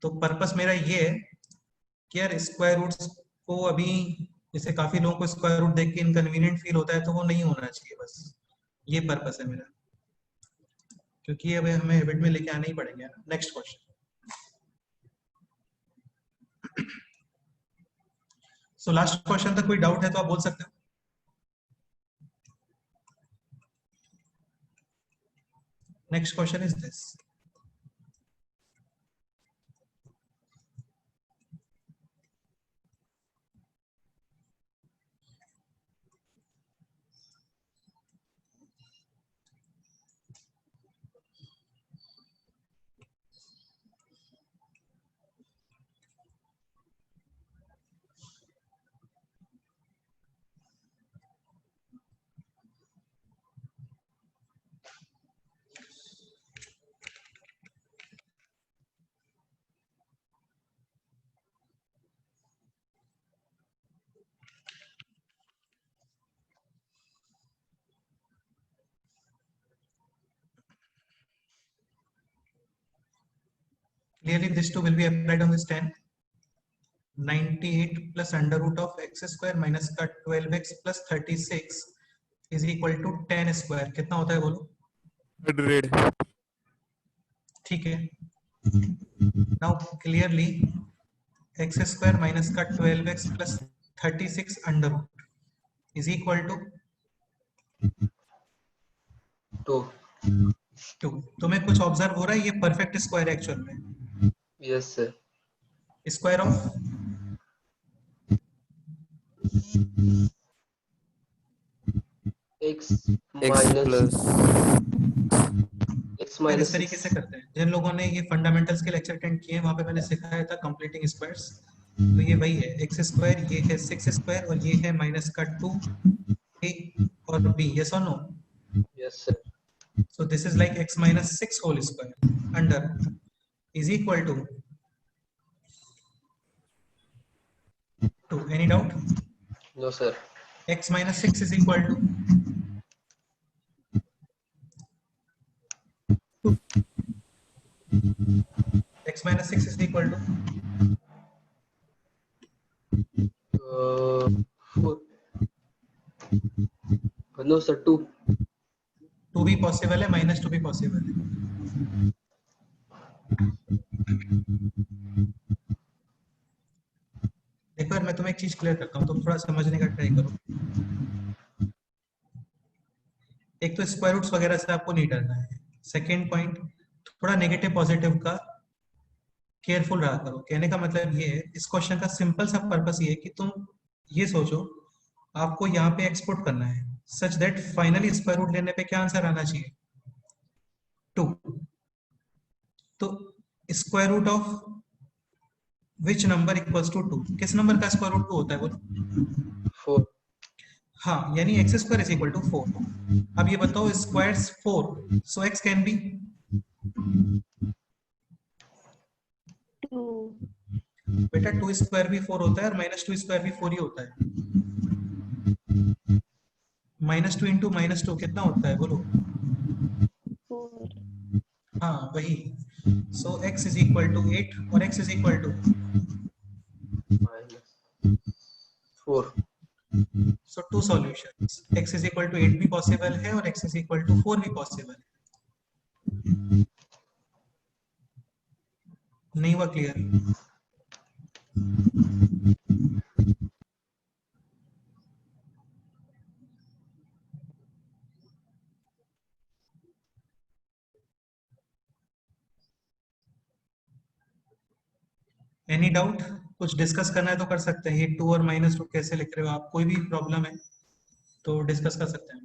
तो पर्पस मेरा ये है कि यार स्क्वायर रूट्स को अभी, जैसे काफी लोगों को स्क्वायर रूट देख के इनकन्वीनियंट फील होता है, तो वो नहीं होना चाहिए, बस ये पर्पस है मेरा, क्योंकि अब हमें हैबिट में लेके आना ही पड़ेगा। Next question. So last question तक कोई डाउट है तो आप बोल सकते हो। Next question is this. Clearly, this too will be applied on this 10. 98 plus under root of x square minus का 12x plus 36 is equal to 10 square कितना होता है बोलो? 100. ठीक है, now clearly x square minus का 12x plus 36 under root is equal to 2. 2. तुम्हें कुछ ऑब्जर्व हो रहा है? ये परफेक्ट स्क्वायर है एक्चुअल में, Yes sir. Square of X X minus plus X इस minus तरीके 6. से करते हैं। जिन लोगों ने ये फंडामेंटल्स के लेक्चर अटेंड किए हैं वहां पे मैंने सिखाया था कंप्लीटिंग स्क्वायर्स, तो ये वही है एक्स स्क्वायर, ये है 6 स्क्वायर और ये है माइनस का 2 a और b, यस और no? Yes sir. So this is like x minus 6 whole square under is equal to 2. Any doubt? No sir. X minus 6 is equal to 2. X minus 6 is equal to 4. No sir, 2. 2 भी possible है, minus 2 भी possible है। एक बार मैं तुम्हें एक चीज clear करता हूँ, तुम थोड़ा समझने का ट्राई करो। एक तो स्क्वायर रूट्स वगैरह से आपको नहीं डरना है। सेकेंड पॉइंट, थोड़ा नेगेटिव पॉजिटिव का केयरफुल रहा करो। कहने का मतलब ये है, इस क्वेश्चन का सिंपल सा पर्पस ये है कि तुम ये सोचो आपको यहाँ पे एक्सपोर्ट करना है such that finally square root लेने पे क्या आंसर आना चाहिए? 2। तो square root of which number equals to 2? किस नंबर का स्क्वायर रूट 2 होता है बोलो? 4. हाँ, यानी x square is equal to 4। अब ये बताओ squares 4, so x can be 2. बेटा 2 स्क्वायर भी 4 होता है और माइनस 2 स्क्वायर भी 4 ही होता है। माइनस 2 इंटू माइनस 2 कितना होता है बोलो? 4. हाँ वही। So x is equal to 8 और x is equal to Minus 4. So 2 solutions. x is equal to 8 भी पॉसिबल है और x इज इक्वल टू 4 भी पॉसिबल है। नहीं हुआ क्लियर? Any doubt? कुछ डिस्कस करना है तो कर सकते हैं। ये 2 और माइनस 2 कैसे लिख रहे हो आप? कोई भी प्रॉब्लम है तो डिस्कस कर सकते हैं।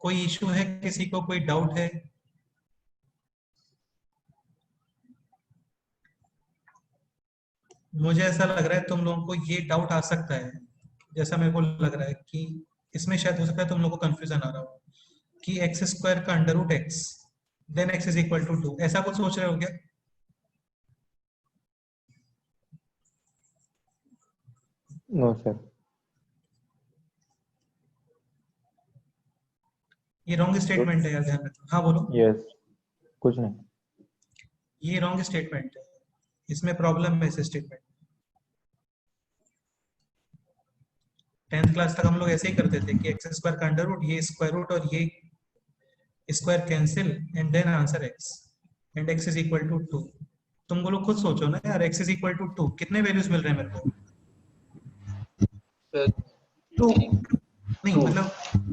कोई इशू है? किसी को कोई डाउट है? मुझे ऐसा लग रहा है तुम लोगों को ये डाउट आ सकता है, जैसा मेरे को लग रहा है कि इसमें शायद हो सकता है तुम लोगों को कंफ्यूजन आ रहा हो कि एक्स स्क्वायर का under root x then x is equal to 2, ऐसा कुछ सोच रहे हो क्या? No sir. ये रॉन्ग स्टेटमेंट है यार, ध्यान रखना। हाँ बोलो। यस, कुछ नहीं। ये रॉन्ग स्टेटमेंट है, इसमें प्रॉब्लम है इस स्टेटमेंट। 10th क्लास तक हम लोग ऐसे ही करते थे कि एक्स स्क्वायर का अंडर रूट, ये स्क्वायर रूट और ये square cancel and then answer x and x is equal to 2। तुम लोग खुद सोचो ना यार, एक्स इज इक्वल टू 2 कितने वैल्यूज मिल रहे हैं मेरे को? 2 नहीं, मतलब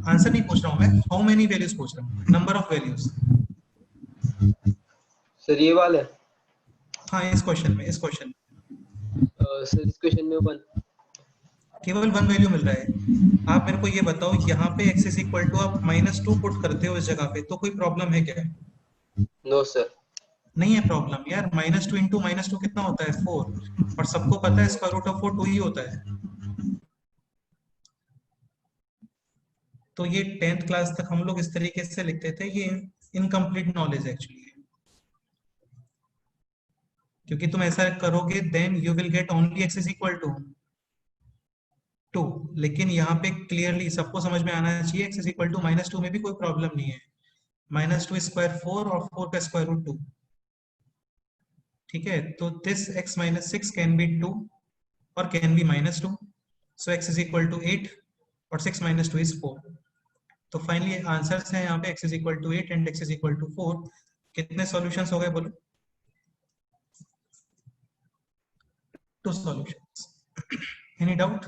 आंसर नहीं पूछ रहा हूँ मैं, हाउ मेनी वैल्यूज पूछ रहा हूँ, नंबर ऑफ वैल्यूज। सर ये वाला है। हाँ इस क्वेश्चन में सर इस क्वेश्चन में 1. केवल 1 वैल्यू मिल रहा है। आप मेरे को ये बताओ, यहाँ पे x इज इक्वल टू आप -2 पुट करते हो इस जगह पे, तो कोई प्रॉब्लम है क्या? No sir. नहीं है प्रॉब्लम यार। -2 इंटू -2 कितना होता है? 4, और सबको पता है स्क्वायर रूट ऑफ 4 2 ही होता है। तो ये 10th क्लास तक हम लोग इस तरीके से लिखते थे, ये इनकम्प्लीट नॉलेज एक्चुअली है, क्योंकि तुम ऐसा करोगे then you will get only x is equal to 2, लेकिन यहाँ पे क्लियरली सबको समझ में आना चाहिए x इज इक्वल टू -2 में भी कोई प्रॉब्लम नहीं है। -2 स्क्वायर 4 और 4 का स्क्वायर रूट 2, ठीक है। तो this x minus 6 can be 2 और can be -2, so x is equal to 8 और 6 माइनस 2 इज 4। तो फाइनली आंसर्स हैं यहाँ पे x is equal to 8 and x is equal to 4। कितने सॉल्यूशंस हो गए बोलो? 2 solutions. Any doubt?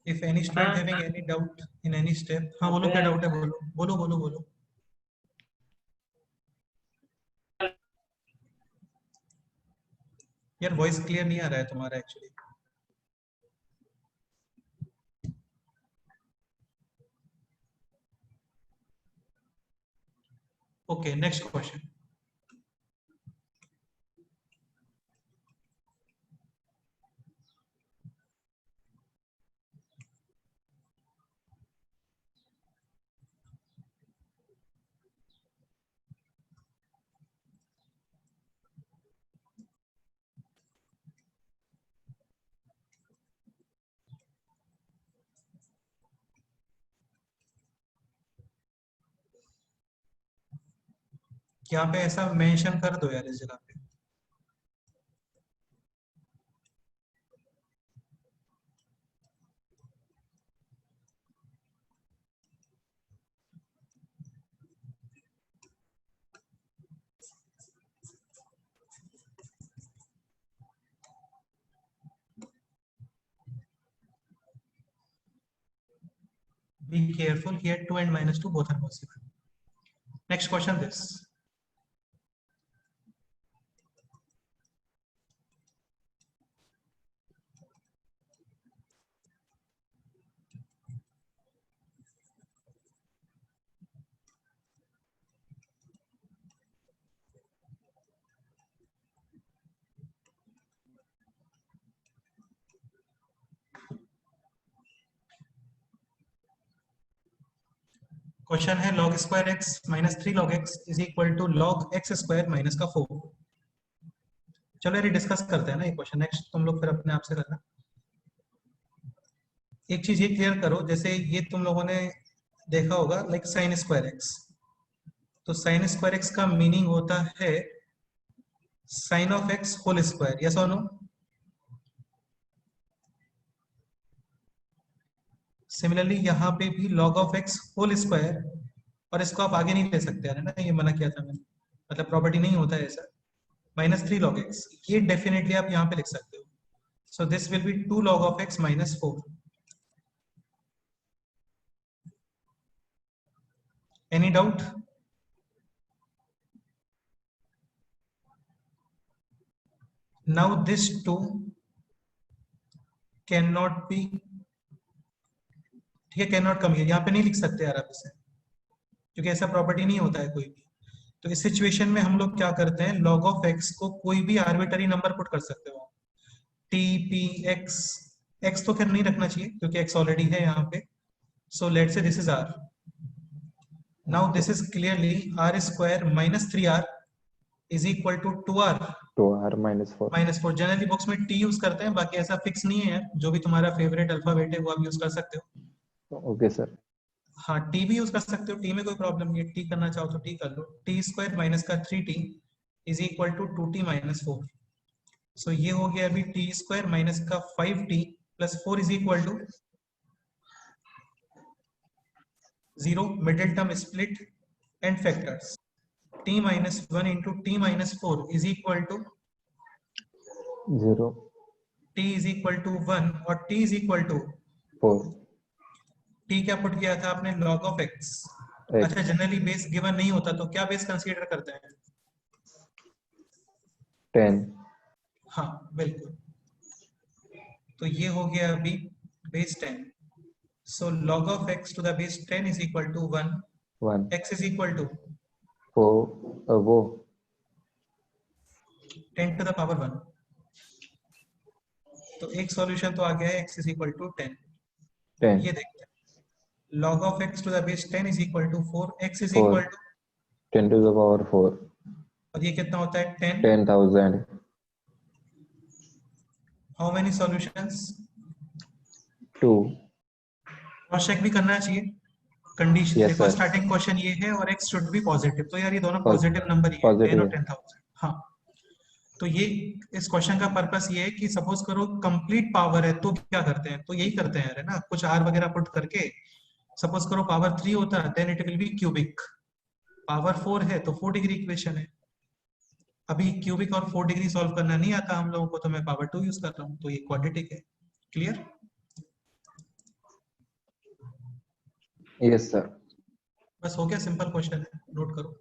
If any student having any doubt in any step, हाँ बोलो क्या डाउट है, बोलो बोलो बोलो बोलो। यार वॉइस क्लियर नहीं आ रहा है तुम्हारा एक्चुअली। Okay, next question. यहाँ पे ऐसा मेंशन कर दो यार इस जगह पे। Be careful here, 2 and -2 both are possible. Next question this. Question है log square x minus 3 log x is equal to log x square minus का 4। चलो यार डिस्कस करते हैं ना ये क्वेश्चन। नेक्स्ट तुम लोग फिर अपने आप से करना। एक चीज ये क्लियर करो, जैसे ये तुम लोगों ने देखा होगा लाइक साइन स्क्वायर x, तो साइन स्क्वायर x का मीनिंग होता है sine of x whole square, yes और नो? सिमिलरली यहाँ पे भी log of x whole square, और इसको आप आगे नहीं ले सकते है ना, ये मना किया था मैंने, मतलब प्रॉपर्टी नहीं होता है ऐसा। -3 log x, ये डेफिनेटली आप यहाँ पे लिख सकते हो। सो this will B 2 log of x minus 4। Any doubt? Now this 2 can not B, ठीक है, कैन नॉट कम, यहाँ पे नहीं लिख सकते यार आप इसे, क्योंकि ऐसा प्रॉपर्टी नहीं होता है कोई भी। तो इस सिचुएशन में हम लोग क्या करते हैं, log ऑफ x को कोई भी आर्बिटरी नंबर पुट कर सकते हो, t p x, x तो खैर नहीं रखना चाहिए क्योंकि x ऑलरेडी है यहाँ पे। So let's say this is r, now this is clearly r square minus 3r is equal to 2r 2r -4। -4। Generally books में t यूज करते हैं, बाकी ऐसा फिक्स नहीं है, जो भी तुम्हारा फेवरेट अल्फाबेट है वो आप यूज कर सकते हो। Okay sir. हाँ, टी भी यूज कर सकते हो, टी में कोई प्रॉब्लम नहीं है, टी करना चाहो तो टी कर लो। टी स्क्वायर माइनस का 3t is equal to 2t minus 4। सो ये हो गया अभी टी स्क्वायर माइनस का 5t plus 4 is equal to 0, middle term split and factors. t minus 1 into t minus 4 is equal to 0 t is equal to 1 और t is equal to 4 t क्या put किया था आपने, log of x। अच्छा, generally base given नहीं होता तो क्या बेस कंसीडर करते हैं? 10। हाँ बिल्कुल, तो ये हो गया अभी base 10। So log of x to the base 10 is equal to 1, 1 x is equal to 4 वो 10 to the power 1। तो एक सॉल्यूशन तो आ गया है x is equal to 10। 10 ये देखते हैं log of x to the base 10 is equal to 4, x is 4 equal to 10 to the power 4 और ये कितना होता है 10। 10,000 how many solutions? 2 cross check भी करना चाहिए कंडीशन। Yes, देखो sir. स्टार्टिंग क्वेश्चन ये है और x शुड बी पॉजिटिव, तो यार ये दोनों Pos- पॉजिटिव नंबर ही है, 10 positive और है। 10,000। हाँ, तो ये इस क्वेश्चन का पर्पस ये है कि सपोज करो कंप्लीट पावर है तो क्या करते हैं, तो यही करते हैं, है ना, कुछ r वगैरह पुट करके। सपोज करो पावर 3 होता है, then it will be cubic. Power 4 है तो 4 डिग्री इक्वेशन है। अभी क्यूबिक और 4 डिग्री सॉल्व करना नहीं आता हम लोगों को, तो मैं पावर 2 यूज कर रहा हूँ, तो ये क्वाड्रेटिक है। क्लियर? yes sir बस हो गया, सिंपल क्वेश्चन है, नोट करो।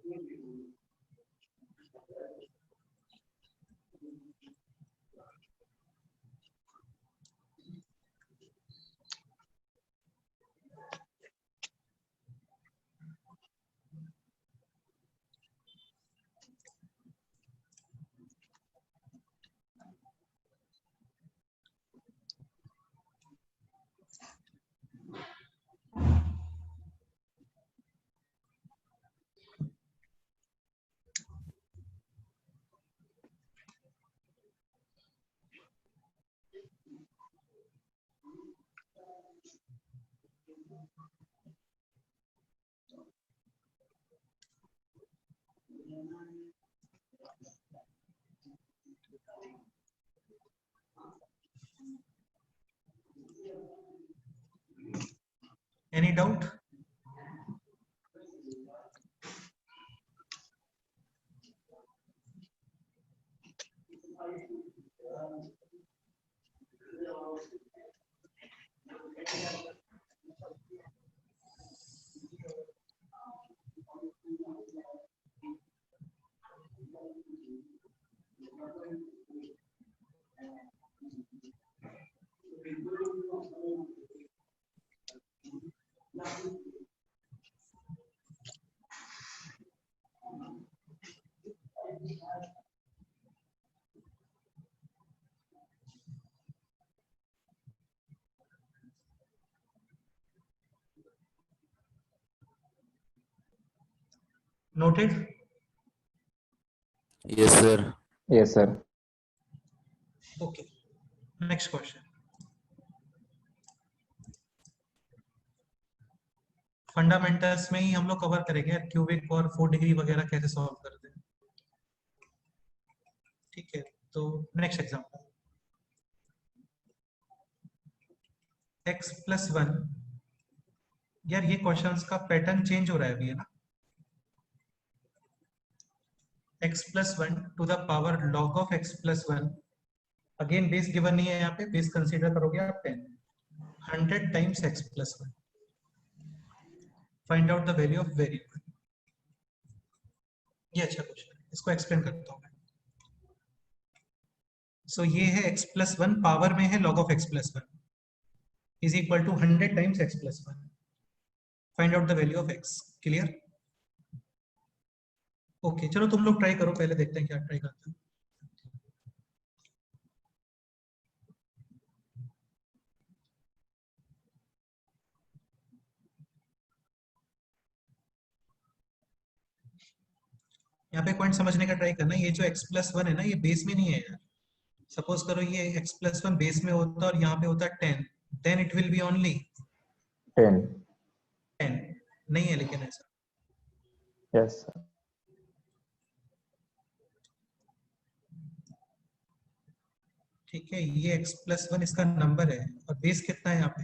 Any doubt? Noted? Yes, sir. yes sir okay, next question. Fundamentals में ही हम लोग कवर करेंगे क्यूबिक और 4 डिग्री वगैरह कैसे सॉल्व करते हैं। ठीक है, तो नेक्स्ट एग्जांपल, x प्लस 1। यार ये क्वेश्चंस का पैटर्न चेंज हो रहा है अभी, है ना। x plus 1 to the power log of x plus 1। Again base given नहीं है यहाँ पे, बेस कंसीडर करोगे आप 10। 100 times x plus 1। Find out the value of variable. ये अच्छा क्वेश्चन है, इसको एक्सप्लेन करता हूँ मैं। सो ये है x प्लस 1 पावर में है log of x plus 1 is equal to 100 times x plus 1। Find out the value of x। Clear? Okay, चलो तुम लोग ट्राई करो, पहले देखते हैं क्या ट्राई करते हैं। यहाँ पे पॉइंट समझने का ट्राई करना, ये जो x प्लस 1 है ना, ये बेस में नहीं है यार। सपोज करो ये x प्लस 1 बेस में होता और यहाँ पे होता 10, then it will be only 10 10। नहीं है लेकिन ऐसा। yes sir ठीक है, ये x प्लस 1 इसका नंबर है और बेस कितना है यहाँ पे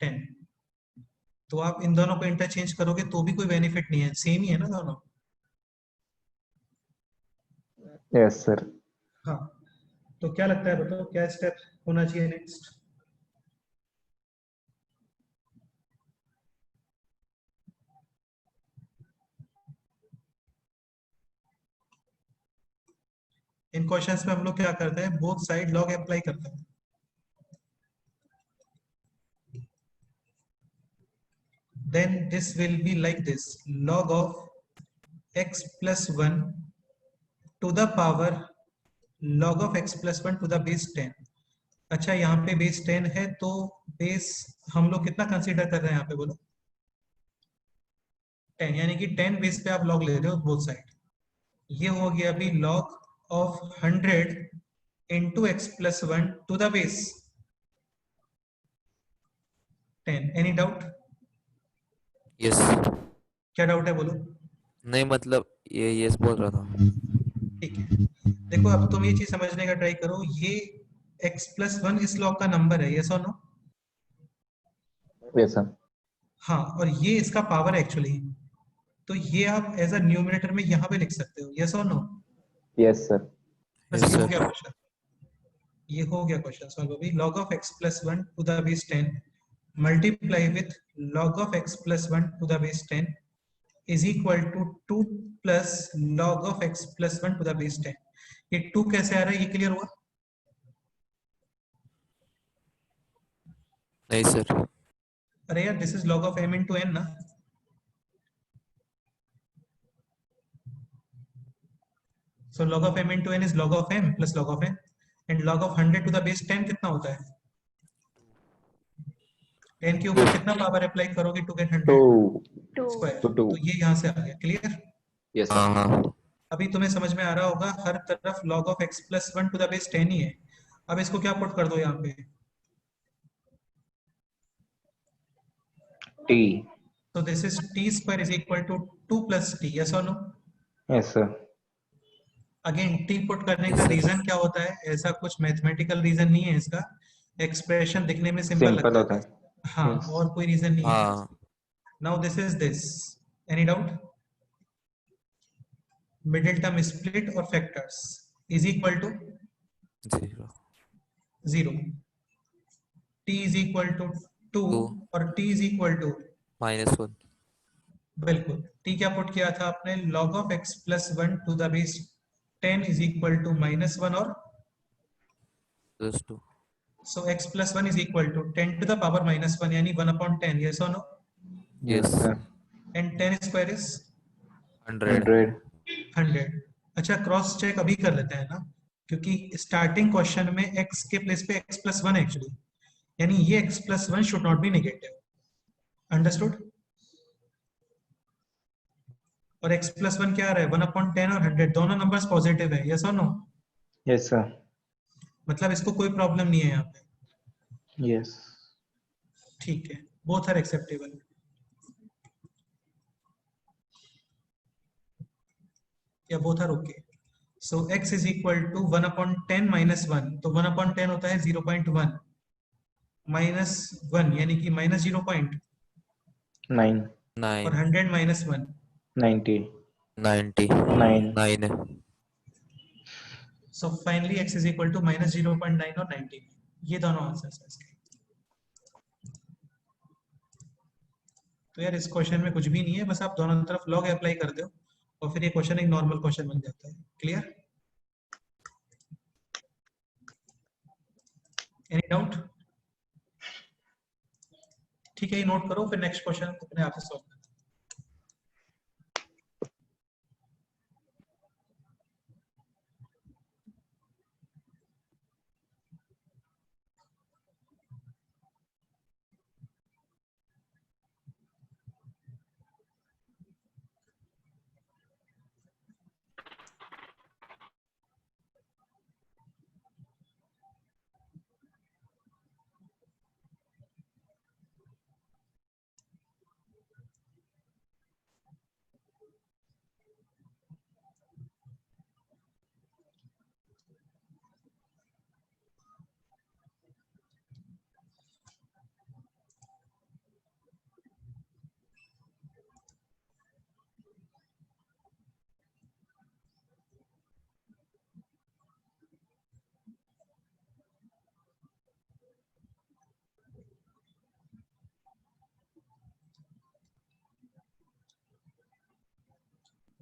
10। तो आप इन दोनों को इंटरचेंज करोगे तो भी कोई बेनिफिट नहीं है, सेम ही है ना दोनों। yes sir हाँ, तो क्या लगता है, बताओ क्या स्टेप होना चाहिए नेक्स्ट? इन क्वेश्चंस में हम लोग क्या करते हैं, बोथ साइड लॉग अप्लाई करते हैं। Then this will be like this, log of x plus 1 to the power log of x plus 1 to the base 10। अच्छा, यहाँ पे बेस 10 है तो बेस हम लोग कितना कंसीडर कर रहे हैं यहाँ पे बोलो? 10, यानी कि 10 बेस पे आप log ले रहे हो बोथ साइड। ये हो गया अभी log of 100 into x plus 1 to the base 10। Any doubt? Yes. क्या डाउट है बोलो? नहीं मतलब ये यस बोल रहा था। ठीक है, देखो अब तुम ये चीज समझने का ट्राई करो, ये x plus 1 इस log का नंबर है, यस और नो? Yes, sir. हाँ, और ये इसका पावर है एक्चुअली, तो ये आप एज अ न्यूमरेटर में यहाँ पे लिख सकते हो, यस और नो? Yes, sir. बस Yes, ये हो sir. गया क्वेश्चन, ये हो गया क्वेश्चन सॉल्व अभी। log of x plus 1 to the base 10 multiply with log of x plus 1 to the base 10 is equal to 2 plus log of x plus 1 to the base 10। ये 2 कैसे आ रहा है, ये क्लियर हुआ? नहीं सर। अरे यार, this is log of m into n ना। So log of m into n is log of m plus log of n, and log of 100 to the base 10 कितना होता है? 10 के ऊपर कितना पावर अप्लाई करोगे to get 100 Two. Two. Square? तो two. तो ये यहाँ से आ गया, क्लियर? Yes, sir. हाँ हाँ। अभी तुम्हें समझ में आ रहा होगा, हर तरफ log of x plus 1 to the base 10 ही है। अब इसको क्या पुट कर दो यहाँ पे? T. So this is t square is equal to 2 plus t, yes or no? Yes, sir. Again t put करने Yes, का sir. रीजन क्या होता है? ऐसा कुछ मैथमेटिकल रीजन नहीं है इसका, एक्सप्रेशन दिखने में सिंपल Simple लगता होता है। है। हाँ, Yes. और कोई रीजन नहीं है। हाँ। Now this is this. Any doubt? Middle term split or factors is equal to 0 0. T is equal to 2 Two. और t is equal to, -1 बिल्कुल, t क्या पुट किया था आपने? log of x plus 1 to the base 10 is equal to -1 और +2 so x plus 1 is equal to 10 to the power -1 यानी 1 upon 10, yes or no? Yes, sir. And 10 square is 100 100. 100। अच्छा, cross check अभी कर लेते हैं ना, क्योंकि स्टार्टिंग क्वेश्चन में x के प्लेस पे x plus 1 एक्चुअली, यानी ये x plus 1 should not be negative. Understood? और x plus 1 क्या आ रहा है? 1 upon 10 और 100 दोनों नंबर्स पॉजिटिव है, यस और नो? Yes, sir. मतलब इसको कोई प्रॉब्लम नहीं है यहाँ पे। Yes. ठीक है, बोथ आर एक्सेप्टेबल। या both are okay. So x is equal to 1 upon 10 minus 1, तो 1 अपॉन 10 होता है 0.1 माइनस 1 यानी कि माइनस 0. 9. और 9 100 minus 1 90. 90 9. 9 so finally x is equal to minus 0.9 और 90। ये दोनों आंसर्स हैं इसके। तो यार इस क्वेश्चन में कुछ भी नहीं है, बस आप दोनों तरफ लॉग अप्लाई कर दो और फिर ये क्वेश्चन एक नॉर्मल क्वेश्चन बन जाता है। क्लियर? Any doubt? ठीक है, ये नोट करो, फिर नेक्स्ट क्वेश्चन अपने आप से सॉल्व करना।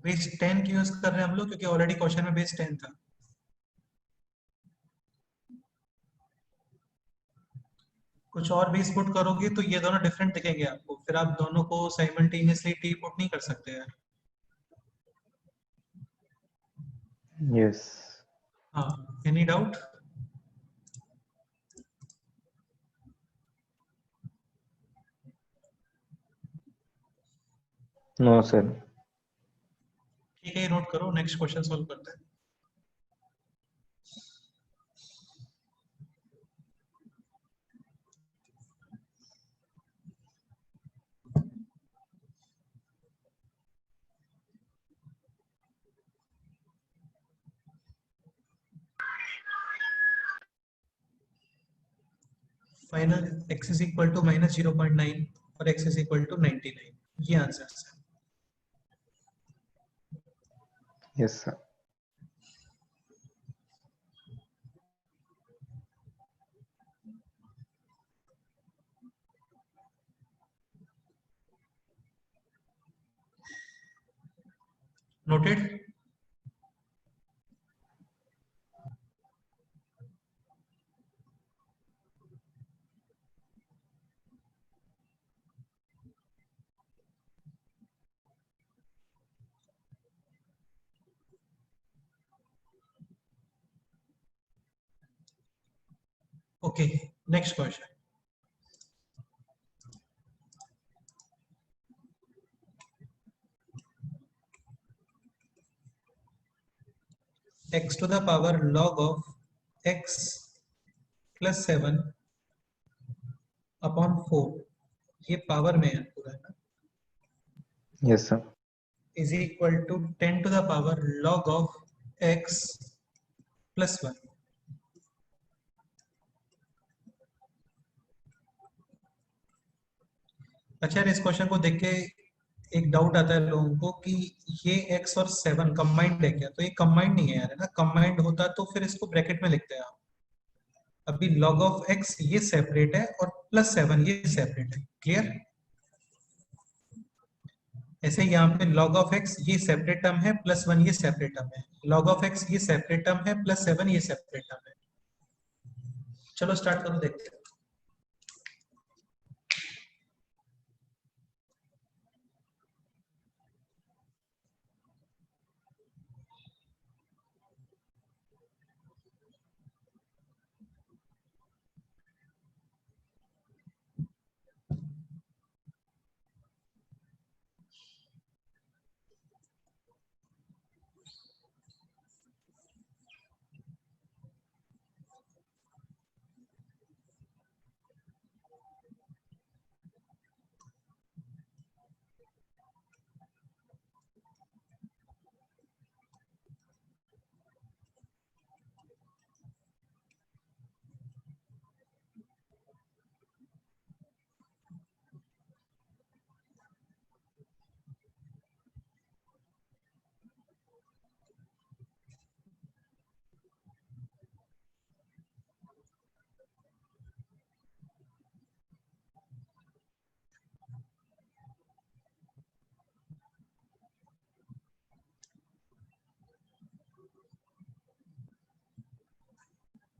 बेस 10 क्यों यूज कर रहे हैं हम लोग? क्योंकि ऑलरेडी क्वेश्चन में बेस 10 था। कुछ और बेस पुट करोगे तो ये दोनों डिफरेंट दिखेंगे आपको, फिर आप दोनों को साइमल्टेनियसली टी पुट नहीं कर सकते यार। Yes. Any doubt? No, sir. ठीक है, नोट करो, नेक्स्ट क्वेश्चन सॉल्व करते हैं. Final x is equal to minus 0.9 और x is equal to 99. ये आंसर है. Yes, sir. Noted. Okay, next question. x to the power log of x plus 7 upon 4, ये power में है पूरा ना, Yes, sir. is equal to 10 to the power log of x plus 1. अच्छा, इस question को देख के एक डाउट आता है लोगों को कि ये x और 7 कंबाइंड है क्या? तो ये कंबाइंड नहीं है यार, है ना. कंबाइंड होता तो फिर इसको ब्रैकेट में लिखते हैं आप. अभी log of x ये सेपरेट है और प्लस 7 ये सेपरेट है. क्लियर? ऐसे यहाँ पे log of x ये सेपरेट टर्म है, प्लस 1 ये सेपरेट टर्म है. log of x ये सेपरेट टर्म है, प्लस 7 ये सेपरेट टर्म है. चलो स्टार्ट करो, देखते हैं.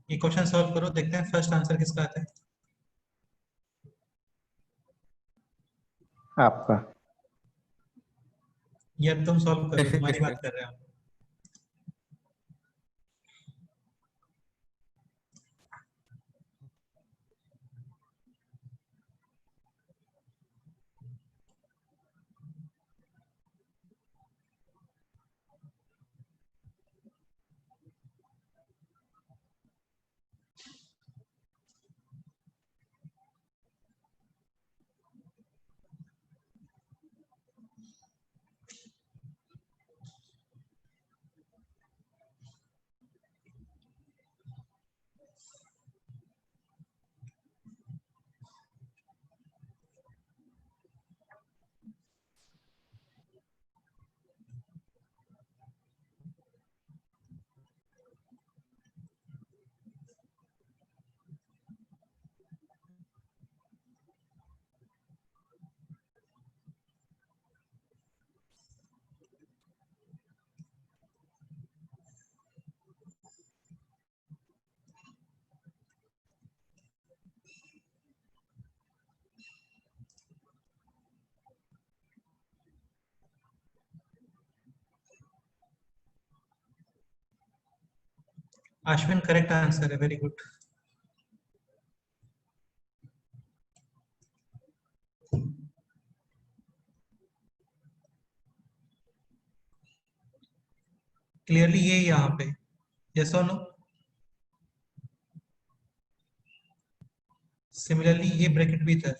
ये क्वेश्चन सॉल्व करो, देखते हैं फर्स्ट आंसर किसका आता है. आपका. यार तुम सॉल्व करो, तुम्हारी बात कर रहे हो. अश्विन करेक्ट आंसर है, वेरी गुड। क्लियरली ये यहाँ पे, यस और नो? सिमिलरली ये ब्रैकेट भी था,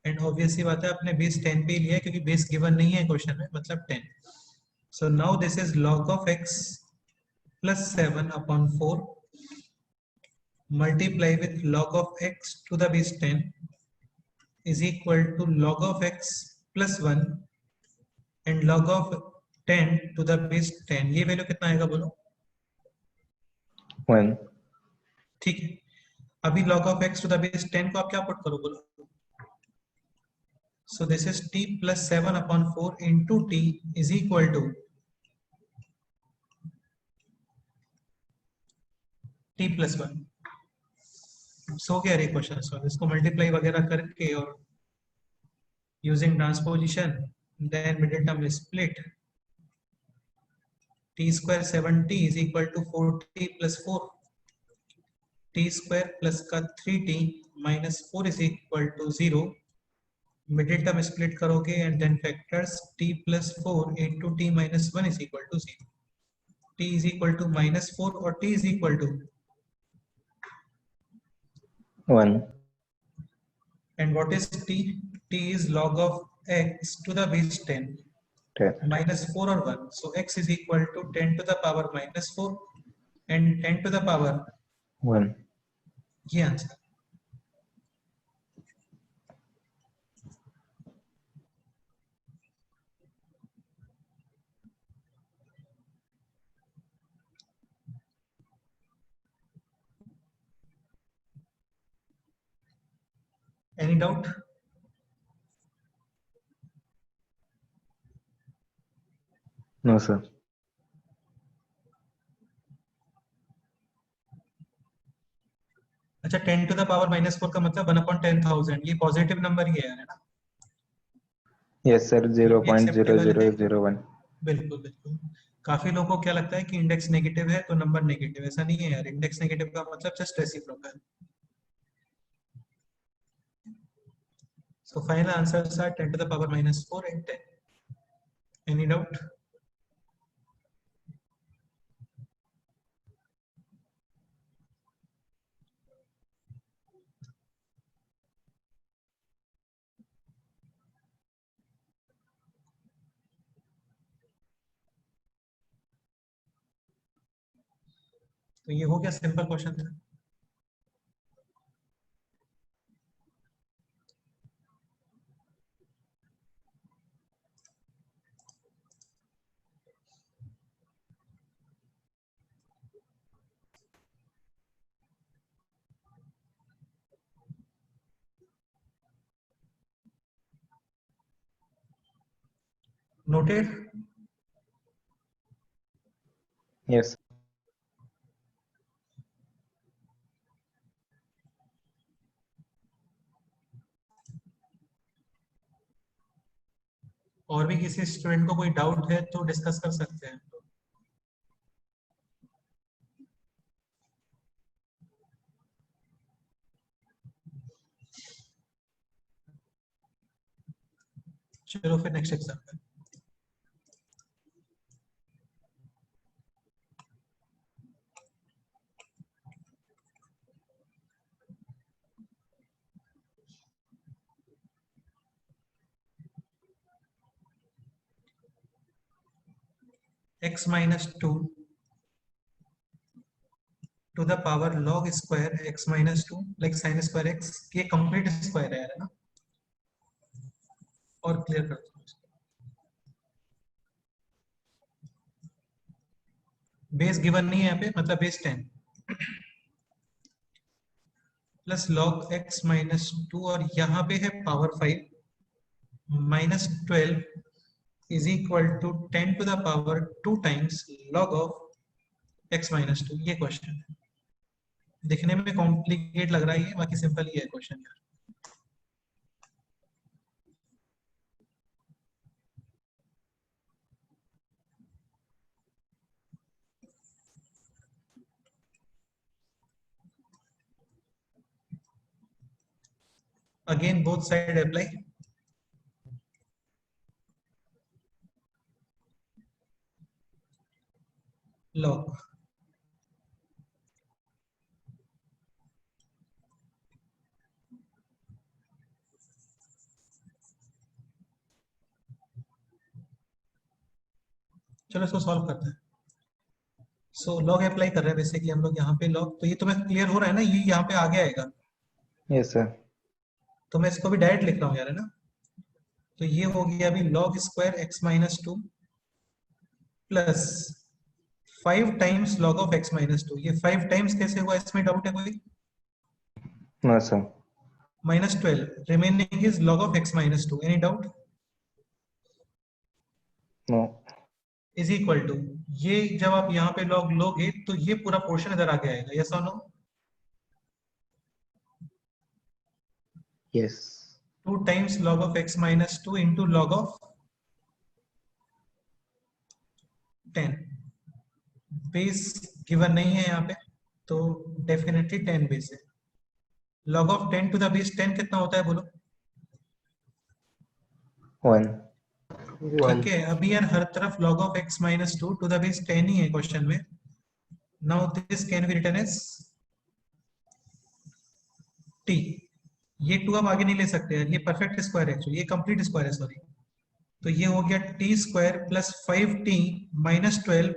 एंड ऑब्वियसली बात है आपने बेस 10 पे ही लिया है क्योंकि बेस गिवन नहीं है क्वेश्चन में, मतलब 10। So now this is log of x plus 7 upon 4 multiply with log of x to the base 10 is equal to log of x plus 1 and log of 10 to the base 10। ये value कितना आएगा बोलो? 1। ठीक है, अभी log of x to the base 10 को आप क्या पुट करो बोलो? So this is t plus 7 upon 4 into t is equal to t plus 1। सो क्या रही क्वेश्चन सॉल्व, इसको मल्टीप्लाई वगैरह करके और using transposition then middle term split, t square 7t is equal to 4t plus 4, t square plus का 3t minus 4 is equal to 0। Middle term split करोगे and then factors t plus 4 into t minus 1 is equal to 0। t is equal to minus 4 और t is equal to 1। and what is t? t is log of x to the base 10 10। minus 4 or 1, so x is equal to 10 to the power minus 4 and 10 to the power 1। ये answer. Any doubt? No sir. अच्छा, 10 to the power minus 4 का मतलब 1/10,000, ये positive number ही है ना? Yes sir, ये भी acceptable है। 0.0001। बिल्कुल बिल्कुल। काफी लोगों को क्या लगता है कि इंडेक्स नेगेटिव है तो नंबर नेगेटिव, ऐसा नहीं है यार। इंडेक्स नेगेटिव का मतलब just reciprocal. So final answers are 10 to the power minus 4 and 10। Any doubt? तो ये हो गया, सिंपल क्वेश्चन था। नोटेड? यस। और भी किसी स्टूडेंट को कोई डाउट है तो डिस्कस कर सकते हैं। चलो फिर next example. x minus 2 to the power log square x minus 2 like sin square x, ये कंप्लीट स्क्वायर है यार, है ना? और क्लियर कर दो। बेस गिवन नहीं है यहाँ पे, मतलब base 10 plus log x minus 2 और यहाँ पे है power 5 minus 12 is equal to 10 to the power 2 times log of x minus 2। ये क्वेश्चन है, दिखने में कॉम्प्लिकेट लग रहा है, बाकी सिंपल ही है क्वेश्चन यार। Again, both side apply. Log. चलो इसको सॉल्व करते हैं. सो लॉग अप्लाई कर रहे हैं बेसिकली हम लोग यहाँ पे लॉग. तो ये तुम्हें क्लियर हो रहा है ना, ये यहाँ पे आगे आएगा. Yes, sir. तो मैं इसको भी डायरेक्ट लिख रहा हूँ यार, है ना. तो ये हो गया अभी log square x minus two plus 5 times log of x minus to. ये 5 टाइम्स कैसे हुआ, इसमें डाउट है कोई? No, sir. Minus 12 remaining is log of x minus two. Any doubt? No. Is equal to, ये जब आप यहाँ पे log लोगे तो ये पूरा पोर्शन इधर आगे आएगा. यस और no? Yes. 2 times log of x minus two into log of 10. Base given नहीं है यहाँ पे, तो डेफिनेटली 10 बेस है. log of 10 to the base 10 कितना होता है बोलो? 1. 1. ठीक है. अभी यार हर तरफ log of x minus two to the base 10 ही है क्वेश्चन में. Now this can be written as t. ये 2 आप आगे नहीं ले सकते यार, ये परफेक्ट स्क्वायर है एक्चुअली, ये कंप्लीट स्क्वायर है सॉरी. तो ये हो गया t square plus 5t minus 12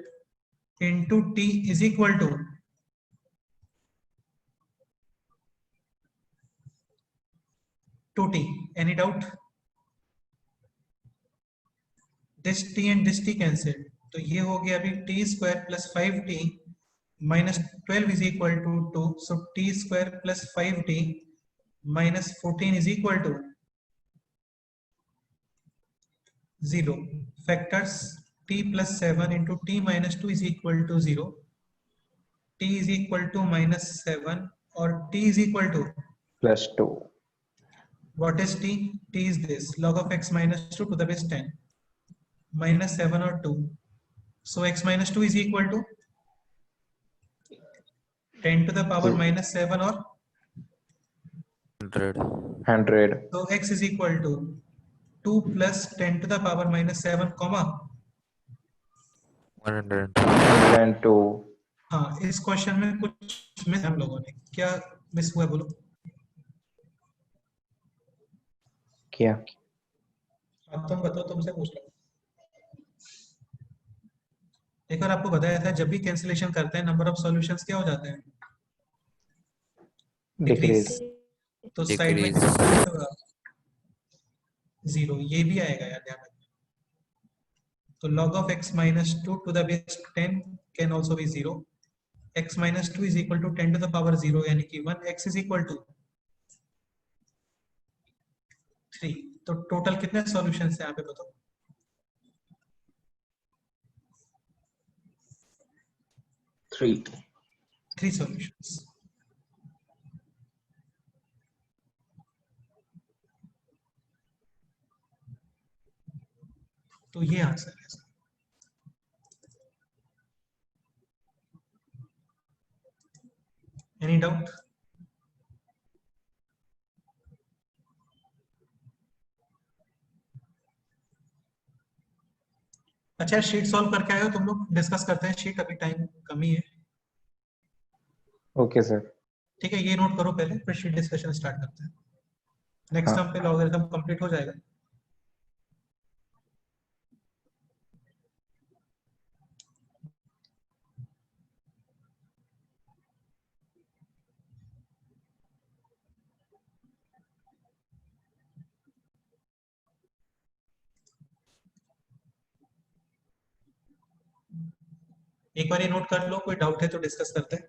into t is equal to 2t. Any doubt? This t and this t cancel. तो ये हो गया अभी t square plus 5t minus 12 is equal to 2. So t square plus 5t minus 14 is equal to 0. Factors t plus 7 into t minus 2 is equal to 0. t is equal to minus 7 और t is equal to Plus 2. what is t? t is this log of x minus 2 to the base 10 minus 7 or 2. So x minus 2 is equal to 10 to the power 2. minus 7 or 100. 100. so x is equal to 2 plus 10 to the power minus 7 comma 102. 102. हाँ. इस question में कुछ miss हम लोगों ने क्या miss हुआ बोलो? क्या? अब तुम बताओ, तुमसे पूछ लो. एक बार आपको बताया था जब भी कैंसिलेशन करते हैं नंबर ऑफ सॉल्यूशंस क्या हो जाते हैं? Decrease. तो साइड में Decrease. कितना होगा? 0. ये भी आएगा यार, ध्यान रखना. तो log of x minus 2 to the base 10 can also be 0. x minus 2 is equal to 10 to the power 0 यानी कि 1. x is equal to 3. तो टोटल कितने सॉल्यूशंस हैं यहाँ पे बताओ? 3. 3 सॉल्यूशंस. तो ये आंसर है. Any doubt? अच्छा, शीट सॉल्व करके आए हो तुम लोग? डिस्कस करते हैं शीट, अभी टाइम कमी है. Okay, sir. ठीक है, ये नोट करो पहले, फिर शीट डिस्कशन स्टार्ट करते हैं. नेक्स्ट हाँ. टर्म पे लॉगरिथम कंप्लीट हो जाएगा. एक बार ये नोट कर लो, कोई डाउट है तो डिस्कस करते हैं.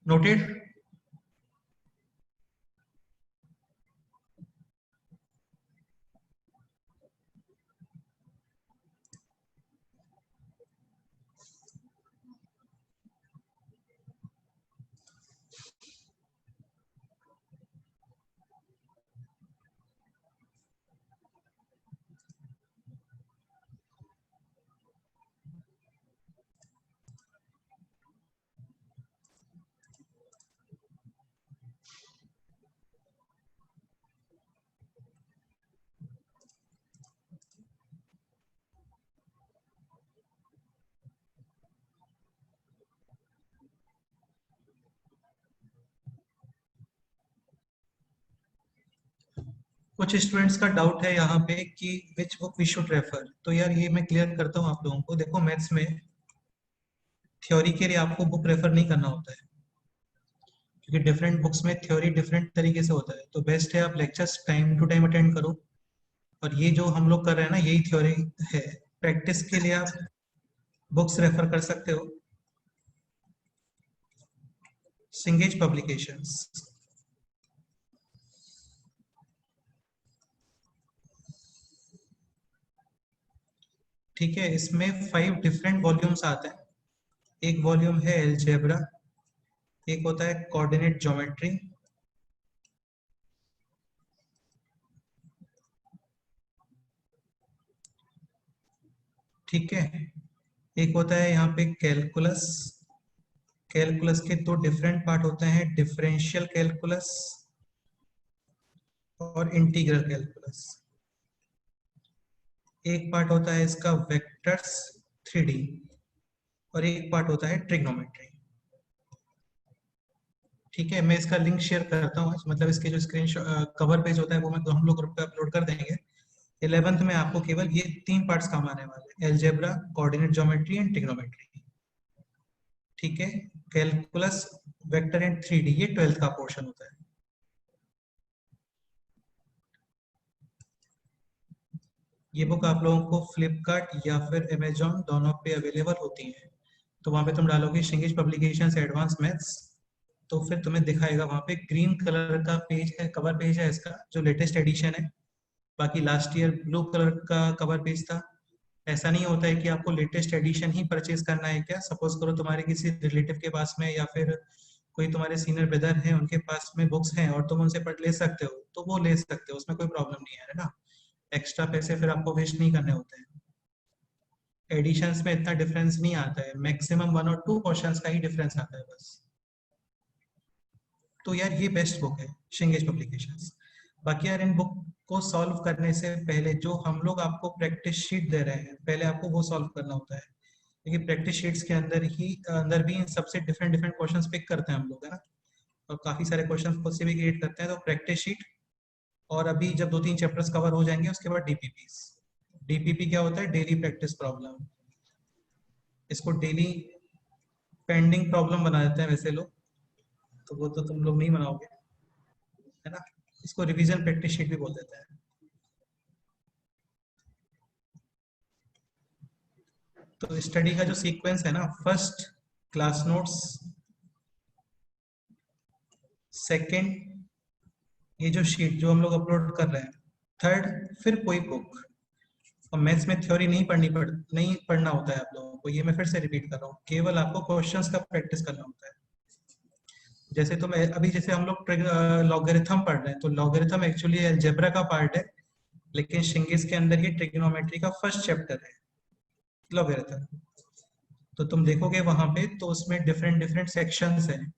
नोटेड? कुछ स्टूडेंट्स का डाउट है यहाँ पे कि which book we should refer. तो यार ये मैं क्लियर करता हूँ आप लोगों को। देखो मैथ्स में थ्योरी के लिए आपको बुक रेफर नहीं करना होता है, क्योंकि डिफरेंट बुक्स में थ्योरी डिफरेंट तरीके से होता है। तो बेस्ट है आप lectures time to time attend करो, और ये जो हम लोग कर रहे हैं ना यही थ्योरी है। प्रैक्टिस के लिए आप बुक्स रेफर कर सकते हो। सिंगेज पब्लिकेशंस, ठीक है। इसमें 5 डिफरेंट वॉल्यूम्स आते हैं। एक वॉल्यूम है अलजेब्रा, एक होता है कोऑर्डिनेट ज्योमेट्री, ठीक है। एक होता है यहाँ पे कैलकुलस। कैलकुलस के 2 डिफरेंट पार्ट होते हैं, डिफरेंशियल कैलकुलस और इंटीग्रल कैलकुलस। एक पार्ट होता है इसका वेक्टर्स 3D, और एक पार्ट होता है ट्रिग्नोमेट्री, ठीक है। मैं इसका लिंक शेयर करता हूँ, मतलब इसके जो स्क्रीन कवर पेज होता है वो हम लोग ग्रुप पे अपलोड कर देंगे। 11th में आपको केवल ये 3 पार्ट्स काम आने वाले, algebra, coordinate geometry and trigonometry, ठीक है। कैलकुलस, वेक्टर एंड 3D ये 12th का पोर्शन होता है। ये बुक आप लोगों को फ्लिपकार्ट या फिर अमेजोन दोनों पे अवेलेबल होती है। तो वहां पे तुम डालोगे शिंगेज पब्लिकेशंस एडवांस मैथ्स, तो फिर तुम्हें दिखाएगा वहां पे ग्रीन कलर का पेज है, कवर पेज है इसका जो लेटेस्ट एडिशन है। बाकी लास्ट ईयर ब्लू कलर का कवर पेज था। ऐसा नहीं होता है कि आपको लेटेस्ट एडिशन ही परचेज करना है क्या। सपोज करो तुम्हारे किसी रिलेटिव के पास में या फिर कोई तुम्हारे सीनियर ब्रदर हैं उनके पास में बुक्स हैं और तुम उनसे पढ़ ले सकते हो, तो वो ले सकते हो, उसमें कोई प्रॉब्लम नहीं है ना। एक्स्ट्रा पैसे फिर आपको वेस्ट नहीं करने होते हैं। एडिशंस में इतना डिफरेंस नहीं आता है, मैक्सिमम 1 और 2 क्वेश्चंस का ही डिफरेंस आता है बस। तो यार ये बेस्ट बुक है शिंगेज पब्लिकेशंस। बाकी यार इन बुक को सॉल्व करने से पहले जो हम लोग आपको प्रैक्टिस शीट दे रहे हैं, पहले आपको वो सॉल्व करना होता है, क्योंकि प्रैक्टिस शीट्स के अंदर भी इन सबसे डिफरेंट डिफरेंट क्वेश्चंस पिक करते हैं हम लोग, है ना। और काफी सारे क्वेश्चंस खुद से भी क्रिएट करते हैं। तो प्रैक्टिस शीट, और अभी जब 2-3 चैप्टर्स कवर हो जाएंगे उसके बाद डीपीपीस। डीपीपी क्या होता है? Daily practice problem. इसको डेली पेंडिंग प्रॉब्लम बना देते हैं वैसे लोग, तो वो तो तुम लोग नहीं बनाओगे, है ना। इसको रिवीजन प्रैक्टिस शीट भी बोल देते हैं। तो स्टडी का जो सीक्वेंस है ना, फर्स्ट क्लास नोट्स, सेकंड ये जो शीट जो हम लोग अपलोड कर रहे हैं, थर्ड फिर कोई बुक। और मैथ्स में थ्योरी नहीं पढ़ना होता है आप लोगों को, ये मैं फिर से रिपीट कर रहा हूँ, केवल आपको क्वेश्चंस का प्रैक्टिस करना होता है। जैसे तो मैं अभी जैसे हम लोग लॉगरिथम पढ़ रहे हैं, तो लॉगरिथम एक्चुअली अलजेब्रा का पार्ट है, लेकिन शिंगेज के अंदर ये ट्रिग्नोमेट्री का फर्स्ट चैप्टर है लॉगरिथम। तो तुम देखोगे वहां पे तो उसमें डिफरेंट डिफरेंट सेक्शंस हैं।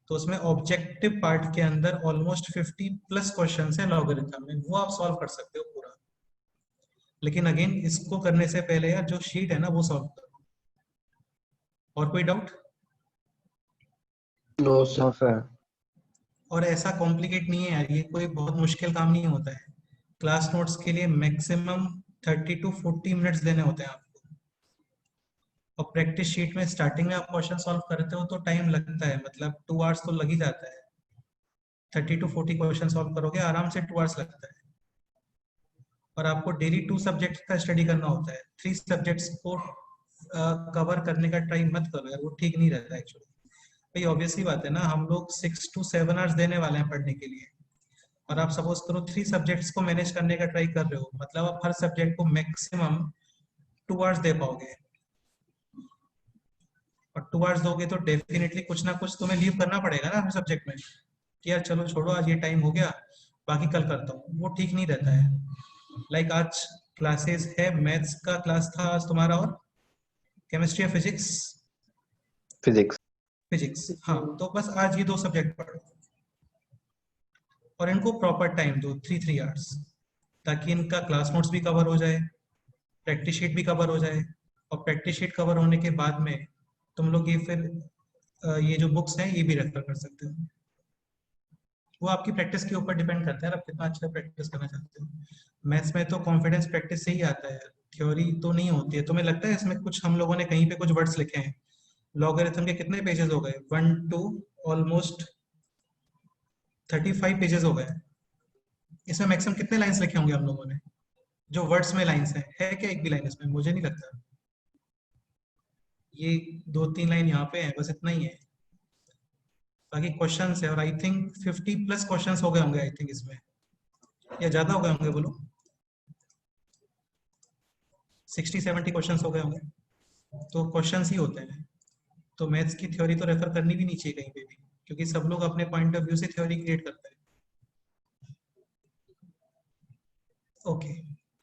तो उसमें ऑब्जेक्टिव पार्ट के अंदर ऑलमोस्ट 50+ क्वेश्चंस है लॉगरिथम में, वो आप सॉल्व कर सकते हो पूरा। लेकिन अगेन इसको करने से पहले यार जो शीट है ना वो सॉल्व करो। और कोई doubt? No, no sir. Sir. और ऐसा कॉम्प्लिकेट नहीं है यार, ये कोई बहुत मुश्किल काम नहीं होता है। क्लास नोट्स के लिए मैक्सिमम 30 to 40 मिनट्स देने होते हैं आपको। और प्रैक्टिस शीट में स्टार्टिंग में आप क्वेश्चन सॉल्व करते हो तो टाइम लगता है, मतलब 2 आवर्स तो लग ही जाता है। 30 to 40 क्वेश्चन सॉल्व करोगे आराम से 2 आवर्स लगता है। और आपको डेली 2 सब्जेक्ट का स्टडी करना होता है। 3 सब्जेक्ट्स को कवर करने का ट्राई मत करो यार, वो ठीक नहीं रहता एक्चुअली। भाई ऑब्वियसली बात है ना, हम लोग 6 to 7 आवर्स देने वाले हैं पढ़ने के लिए, और आप सपोज करो 3 सब्जेक्ट्स को मैनेज करने का ट्राई कर रहे हो, मतलब आप हर सब्जेक्ट को मैक्सिमम 2 आवर्स दे पाओगे, और 2 आवर्स दोगे तो डेफिनेटली कुछ ना कुछ तुम्हें लीव करना पड़ेगा ना हर सब्जेक्ट में, कि यार चलो छोड़ो आज ये टाइम हो गया, बाकी कल करता हूँ, वो ठीक नहीं रहता है। लाइक आज क्लासेस है, मैथ्स का क्लास था आज तुम्हारा, और केमिस्ट्री या फिजिक्स, फिजिक्स। हाँ, तो बस आज ये 2 सब्जेक्ट पढ़ो और इनको प्रॉपर टाइम दो, 3 आवर्स, ताकि इनका क्लास नोट्स भी कवर हो जाए, प्रैक्टिस शीट भी कवर हो जाए, और प्रैक्टिस शीट कवर होने के बाद में तुम लोग ये फिर ये जो बुक्स हैं ये भी रेफर कर सकते हो। वो आपकी प्रैक्टिस के ऊपर डिपेंड करता है, आप कितना अच्छा प्रैक्टिस करना चाहते हो। मैथ्स में तो कॉन्फिडेंस प्रैक्टिस से ही आता है, थ्योरी तो नहीं होती है। तुम्हें लगता है इसमें कुछ हम लोगों ने कहीं पे कुछ वर्ड्स लिखे हैं? लॉगरिथम के कितने पेजेस हो गए? 1 2 ऑलमोस्ट 35 पेजेस हो गए। इसमें मैक्सिमम कितने लाइंस लिखे होंगे हम लोगों ने? जो वर्ड्स में लाइंस हैं, है क्या एक भी लाइन इसमें? मुझे नहीं लगता। ये 2-3 लाइन यहाँ पे है, बस इतना ही है। बाकी क्वेश्चंस है, और आई थिंक 50 प्लस क्वेश्चंस हो गए होंगे आई थिंक इसमें, या ज्यादा हो गए होंगे, बोलो 60-70 क्वेश्चंस हो गए होंगे। तो क्वेश्चंस ही होते हैं, तो मैथ्स की थ्योरी तो रेफर करनी भी नहीं चाहिए कहीं पे भी, क्योंकि सब लोग अपने पॉइंट ऑफ व्यू से थ्योरी क्रिएट करते हैं। ओके,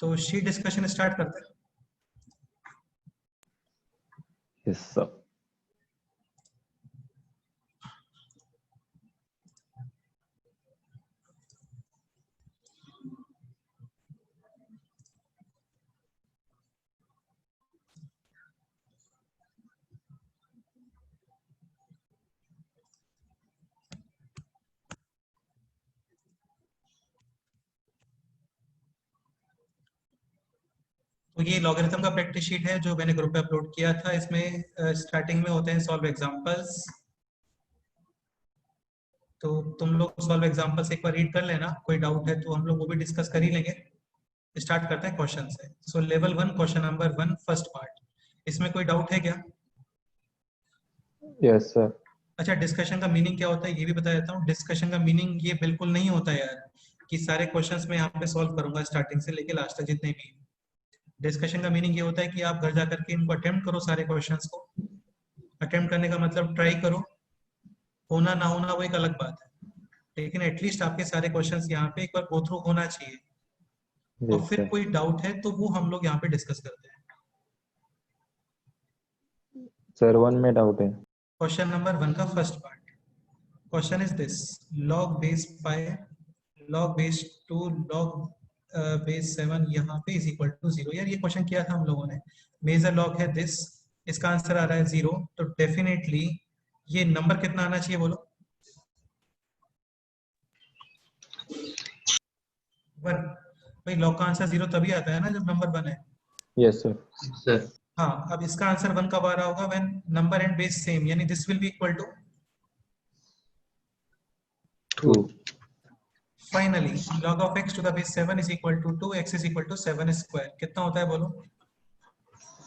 तो शीट डिस्कशन स्टार्ट करते हैं। Yes sir. तो ये लॉगरिथम का प्रैक्टिस शीट है जो मैंने ग्रुप पे अपलोड किया था। इसमें स्टार्टिंग में होते हैं सॉल्व एग्जांपल्स, तो तुम लोग सॉल्व एग्जांपल्स एक बार रीड कर लेना, कोई डाउट है तो हम लोग वो भी डिस्कस कर ही लेंगे। स्टार्ट करते हैं क्वेश्चन से। सो level 1 question number 1 first part, इसमें कोई डाउट है क्या? Yes sir. अच्छा, डिस्कशन का मीनिंग क्या होता है ये भी बता देता हूँ। डिस्कशन का मीनिंग ये बिल्कुल नहीं होता यार कि सारे क्वेश्चंस मैं यहाँ पे सॉल्व करूंगा स्टार्टिंग से लेके लास्ट तक जितने भी। डिस्कशन का मीनिंग ये होता है कि आप घर जाकर के इनको अटेम्प्ट करो, सारे क्वेश्चंस को। अटेम्प्ट करने का मतलब ट्राई करो, होना ना होना वो एक अलग बात है, लेकिन एटलीस्ट आपके सारे क्वेश्चंस यहाँ पे एक बार गो थ्रू होना चाहिए। और यस फिर सर। कोई डाउट है तो वो हम लोग यहाँ पे डिस्कस करते हैं। सर 1 में डाउट है। क्वेश्चन नंबर 1 का first part, question is this: log base pi log base 2 log base 7 यहाँ पे इज इक्वल टू 0। यार ये क्वेश्चन किया था हम लोगों ने। मेजर लॉग है दिस, इसका आंसर आ रहा है 0, तो डेफिनेटली ये नंबर कितना आना चाहिए बोलो? 1। भाई लॉग का आंसर 0 तभी आता है ना जब नंबर 1 है। Yes sir. सर हाँ, अब इसका आंसर 1 कब आ रहा होगा? When number and base same, यानी this will be equal to 2। Finally log of x to the base 7 is equal to 2, x is equal to 7 square। कितना होता है बोलो?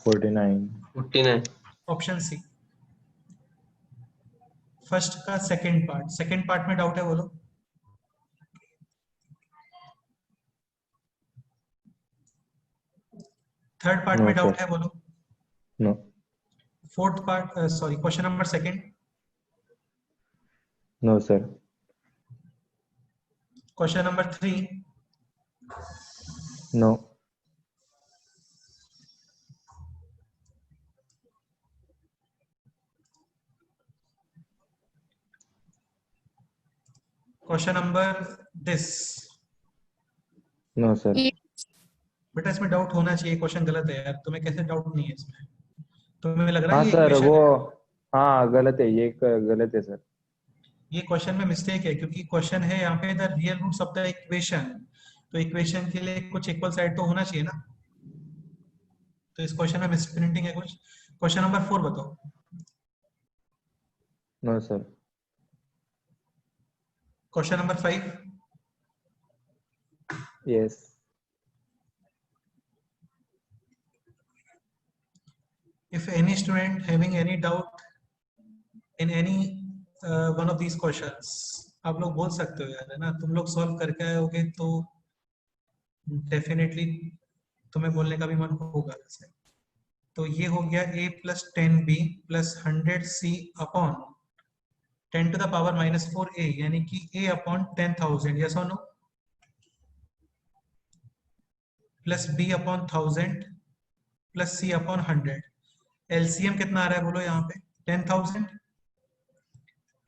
49। 49 ऑप्शन सी। फर्स्ट का सेकंड पार्ट में डाउट है बोलो? Third part No, में डाउट sir. है बोलो? No. Fourth part, sorry, question number 2, no sir. Question number 3, no. Question number this. No sir. बेटा इसमें डाउट होना चाहिए, क्वेश्चन गलत है यार, तुम्हें कैसे डाउट नहीं है इसमें? तुम्हें लग रहा हाँ है ये सर, इक्वेशन वो है? हाँ गलत है, ये गलत है सर। ये क्वेश्चन में मिस्टेक है, क्योंकि क्वेश्चन है यहाँ पे the real roots of the equation, तो इक्वेशन के लिए कुछ इक्वल साइड तो होना चाहिए ना, तो इस क्वेश्चन में मिसप्रिंटिंग है कुछ। क्वेश्चन नंबर 4 बताओ। No sir. Question number 5, yes. if any student having any doubt in any one of these questions आप लोग बोल सकते हो यार, है ना, तुम लोग सॉल्व करके आए होगे तो डेफिनेटली तुम्हें बोलने का भी मन होगा वैसे। तो ये हो गया a plus 10b plus 100c upon 10 to the power minus 4a, यानी कि a अपॉन 10,000, यस और no, plus b upon 1000 plus c upon 100। LCM कितना आ रहा है बोलो यहाँ पे, 10,000,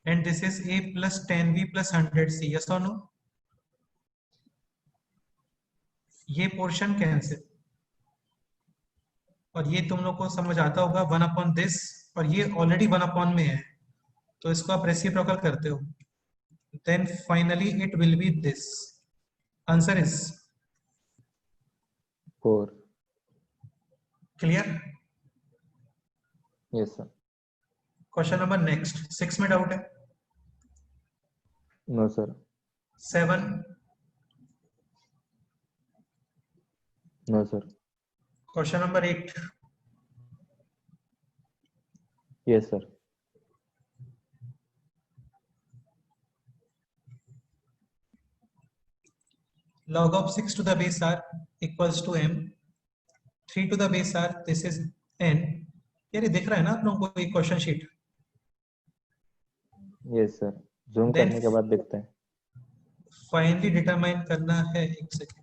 and this is a plus 10b plus 100c, yes और नो। ये पोर्शन कैंसिल, और ये तुम लोग को समझ आता होगा 1 अपॉन दिस, और ये ऑलरेडी 1 अपॉन में है, तो इसको आप रेसिप्रोकल करते हो, then finally it will be this. Answer is 4. Clear. Yes, sir. Question number next 6 में डाउट है। No, sir. 7, No, sir. Question नंबर 8, Yes, sir. log of 6 to the base r equals to m, 3 to the base r, this is n। यार ये दिख रहा है ना आप लोगों को ये question sheet. Yes, sir. Zoom Then- करने के बाद दिखता है. फाइनली डिटरमाइन करना है, एक सेकेंड,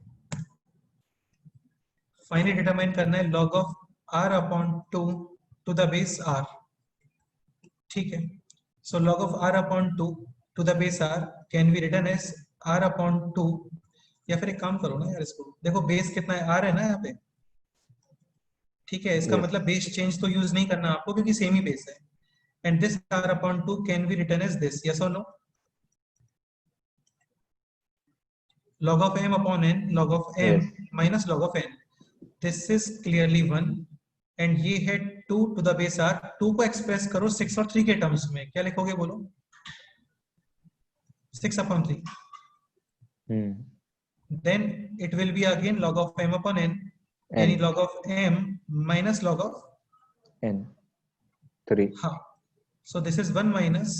फाइनली डिटरमाइन करना है log of r अपॉन 2 to the base r, ठीक है। सो log of r अपॉन 2 to the base r can be written as r अपॉन 2, या फिर एक काम करो ना यार, इसको देखो बेस कितना है, r है ना यहाँ पे, ठीक है। इसका Yes. मतलब बेस चेंज तो यूज नहीं करना आपको क्योंकि सेम ही बेस है, एंड दिस r अपॉन 2 can be written as this, yes और no. log of m upon n, log of m minus log of n, this is clearly 1, and ये है 2 to the base r। 2 को express करो 6 और 3 के terms में, क्या लिखोगे बोलो, 6 upon 3, Hmm. then it will be again log of m upon n, यानी N. log of m minus log of, N. 3. हाँ, so this is 1 minus,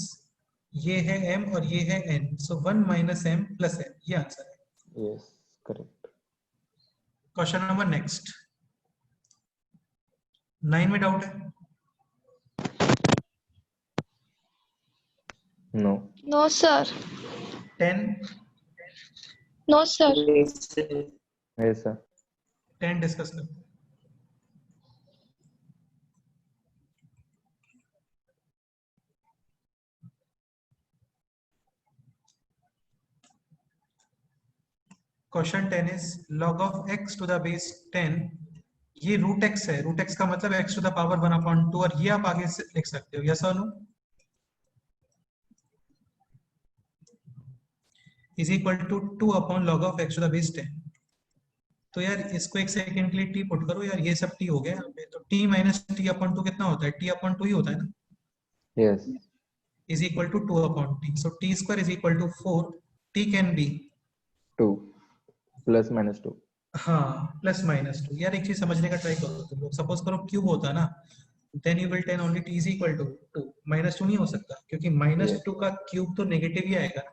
ये है m और ये है n, so 1 minus m plus n, ये answer है। Yes, correct. Question number next 9 में डाउट है। No. No, sir. 10, No, sir. Yes, sir. 10 discuss करते हैं। Question 10 is log of x to the base 10, ये रूट x है, root x का मतलब x to the power 1 upon 2, और ये आप आगे से लिख सकते हो, यस और no, is equal to 2 upon log of x to the base 10। तो यार इसको एक सेकंड के लिए t पुट करो यार, ये सब t हो गया यहाँ पे, तो t माइनस टी अपॉन 2 कितना होता है, t अपॉन 2 ही होता है ना, Yes. Is equal to 2 upon t, so t square is equal to 4, t can be 2. Plus minus 2. हाँ प्लस माइनस 2। यार एक चीज समझने का ट्राई करो तुम लोग, सपोज करो क्यूब होता ना, then you will then only t is equal to 2, minus 2 नहीं हो सकता क्योंकि माइनस Yes. 2 का क्यूब तो नेगेटिव ही आएगा,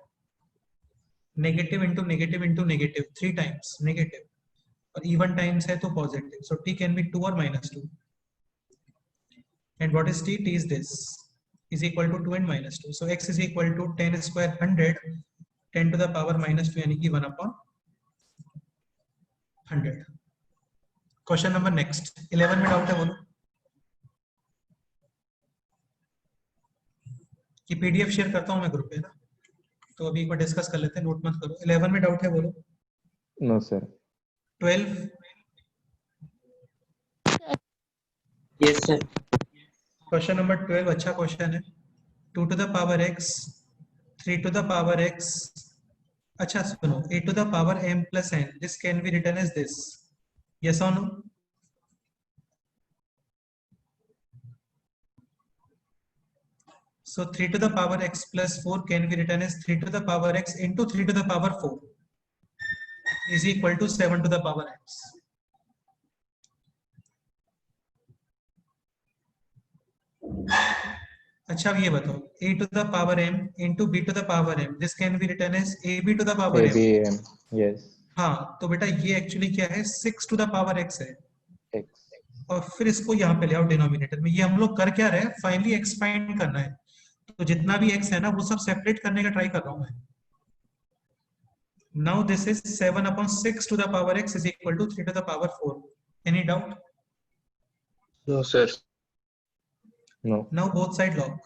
negative into negative into negative, 3 times negative, और इवन टाइम्स है तो positive, so t can be 2 और minus 2, and what is t, t is this, is equal to 2 and minus 2, so x is equal to 10 square 100, 10 to the power minus 2, यानी कि 1 upon 100। Question number next 11 में doubt है बोलो, कि PDF share करता हूं मैं ग्रुप पे ना, तो अभी एक बार डिस्कस कर लेते हैं, नोट मत करो। 11 में डाउट है बोलो। No, sir. 12, Yes, sir. Question number 12 अच्छा क्वेश्चन है। 2 to the power x, 3 to the power x, अच्छा सुनो, 8 to the power m plus n, this can be written as this, yes और no. So 3 to the power x plus 4 can be written as 3 to the power x into 3 to the power 4 is equal to 7 to the power x. अच्छा अब ये बताओ, a to the power m into b to the power m, this can be written as ab to the power m. ABM. Yes. हाँ तो बेटा ये actually क्या है, 6 to the power x है, X. और फिर इसको यहाँ पे ले आओ डिनोमिनेटर में। ये हम लोग कर क्या रहे हैं, फाइनली एक्स फाइंड करना है, तो जितना भी x है ना वो सब सेपरेट करने का ट्राई कर रहा हूँ मैं। Now this is 7/6 to the power x is equal to 3 to the power 4. Any doubt? No, sir. No. Now both side log.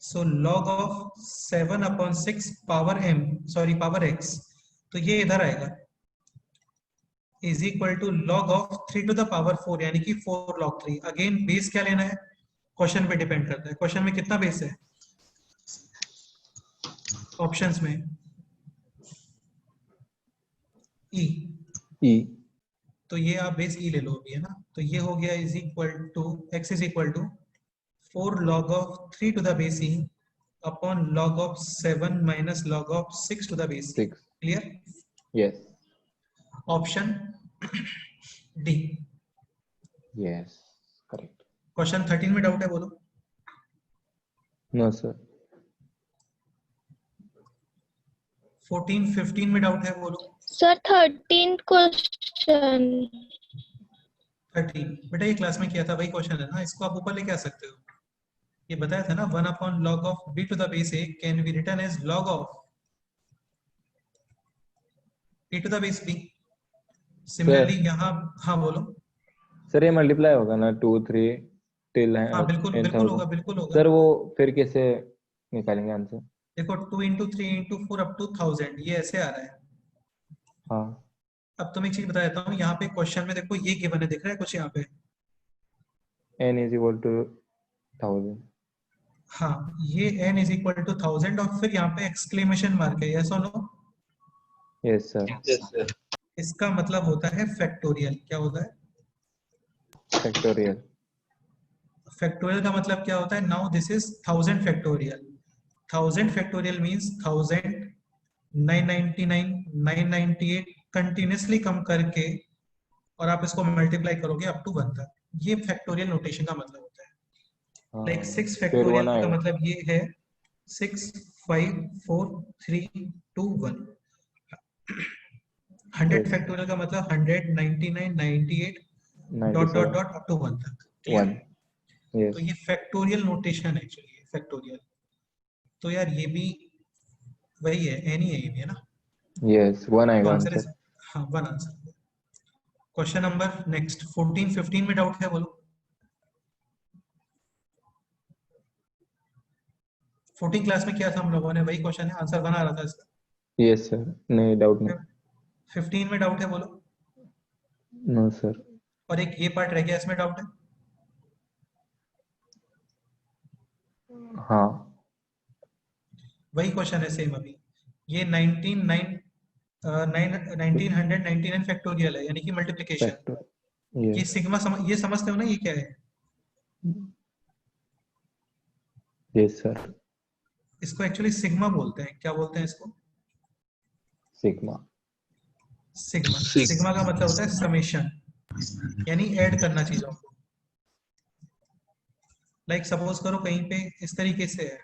So log of 7/6 power m, sorry power x, तो ये इधर आएगा, is equal to log of 3 to the power 4, यानी कि 4 log 3। Again base क्या लेना है, question पे डिपेंड करता है, क्वेश्चन में कितना बेस है, ऑप्शंस में e, E. तो ये आप बेस e ले लो अभी, है ना, तो ये हो गया is equal to x is equal to 4 log of 3 to the base e upon log of 7 minus log of 6 to the base e. 6. Clear? Yes. Option D. Yes. Correct. Question 13 में doubt है बोलो। No, sir. 14 15 में doubt है बोलो। Sir 13 question. 13 बेटा ये class में किया था, वही क्वेश्चन है ना, इसको आप ऊपर लेके आ सकते हो। ये बताया था ना, 1/log of b to the base a can be written as log of a to the base b। Similarly यहाँ, हाँ बोलो। सर ये मल्टीप्लाई होगा ना 2 3 टिल है। हाँ बिल्कुल बिल्कुल होगा, बिल्कुल होगा। सर वो फिर कैसे निकालेंगे आंसर? देखो 2 into 3 into 4 up to 1000, ये ऐसे आ रहा है। हाँ। अब तुम एक चीज बता देता हूँ, यहाँ पे क्वेश्चन में देखो ये गिवन है, दिख रहा है कुछ यहाँ पे? n is equal to 1000। हाँ ये n is equal to 1000 और फिर यहाँ पे एक्सक्लेमेशन मार्क है, यस और no? Yes sir. Yes, sir. इसका मतलब होता है फैक्टोरियल। क्या होता है? फैक्टोरियल। फैक्टोरियल का मतलब क्या होता है? Now this is 1000 factorial. 1000 factorial means 1000 999 998 continuously कम करके और आप इसको मल्टीप्लाई करोगे अप टू 1 तक। ये फैक्टोरियल नोटेशन का मतलब होता है। लाइक 6 फैक्टोरियल का मतलब ये है 6 5 4 3 2 1। 100 फैक्टोरियल का मतलब 100 99 98 dot dot dot up to 1 तक। 1। यस। तो ये फैक्टोरियल नोटेशन है एक्चुअली, फैक्टोरियल। तो यार ये भी वही है, एन ही है ये भी, है ना? यस 1 आएगा आंसर आंसर। हाँ 1 आंसर। क्वेश्चन नंबर नेक्स्ट 14 15 में डाउट है बोलो। 14 क्लास में किया था हम लोगों ने, वही क्वेश्चन है, आंसर 1 आ रहा था इसका। Yes sir. नहीं डाउट नहीं। 15 में डाउट है बोलो। No sir. और एक ये पार्ट रह गया, इसमें डाउट है? हाँ। वही क्वेश्चन है सेम अभी। ये 1999 फैक्टोरियल है, यानी कि मल्टीप्लिकेशन। ये यस। सिग्मा ये समझते हो ना, ये क्या है? Yes sir. इसको एक्चुअली सिग्मा बोलते हैं। क्या बोलते हैं इसको? सिग्मा। सिग्मा। सिग्मा का मतलब होता है समेशन, यानी ऐड करना चीजों को। लाइक सपोज करो कहीं पे इस तरीके से है,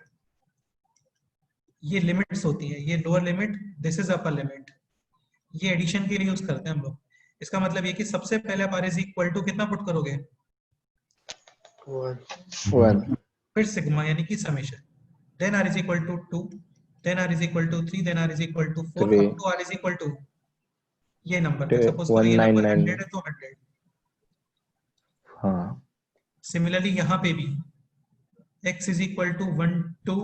ये लिमिट्स होती है, ये lower limit, this is upper limit. ये एडिशन के लिए यूज करते हैं हम लोग। इसका मतलब ये कि सबसे पहले आप r इज इक्वल टू कितना पुट करोगे? 1। फिर सिग्मा यानी कि summation, then r is equal to 2, then r is equal to 3, then r is equal to 4 3 up to r is equal to ये नंबर। सपोज करो ये नंबर 100 है तो 100। हाँ। सिमिलरली यहाँ पे भी x is equal to 1 to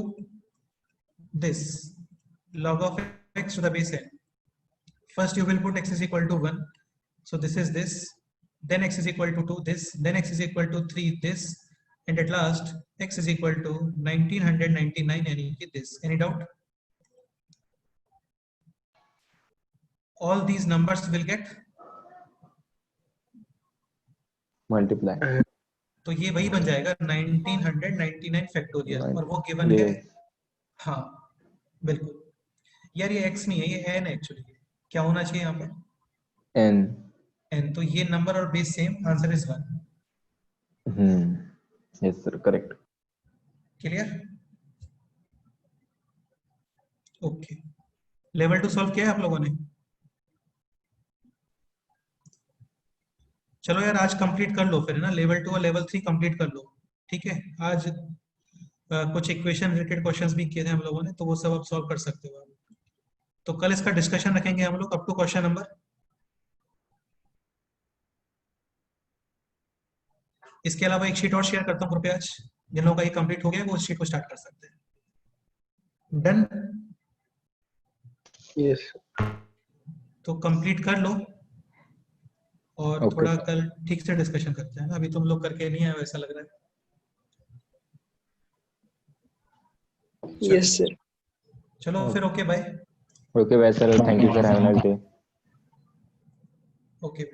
this log of x to the base n. First you will put x is equal to 1, so this is this, then x is equal to 2 this, then x is equal to 3 this, and at last x is equal to 1999 यानी कि this. Any doubt? All these numbers will get multiply. तो ये वही बन जाएगा 1999 factorial, और वो given है। हाँ बिल्कुल यार, ये x नहीं है, ये n है एक्चुअली। क्या होना चाहिए यहाँ पे? n। n। तो ये नंबर और base same, answer is 1। Yes sir correct. Clear? Okay, level 2 solve किया है आप लोगों ने? चलो यार आज कंप्लीट कर लो फिर, है ना, लेवल 2 और लेवल 3 कंप्लीट कर लो. ठीक है, आज कुछ इक्वेशन रिलेटेड क्वेश्चंस भी किए थे हम लोगों ने, तो वो सब आप सॉल्व कर सकते हो. तो कल इसका डिस्कशन रखेंगे हम लोग अप टू क्वेश्चन नंबर. इसके अलावा एक शीट और शेयर करता हूँ ग्रुप पे आज. जिन लोगों का ये कंप्लीट हो गया वो शीट को स्टार्ट कर सकते हैं. डन? Yes. तो कंप्लीट कर लो और Okay. थोड़ा कल ठीक से डिस्कशन करते हैं. अभी तुम लोग करके नहीं आए वैसा लग रहा है. Yes, sir. चलो फिर okay bye. Okay, bye sir. Thank you sir. Have a nice day. Okay.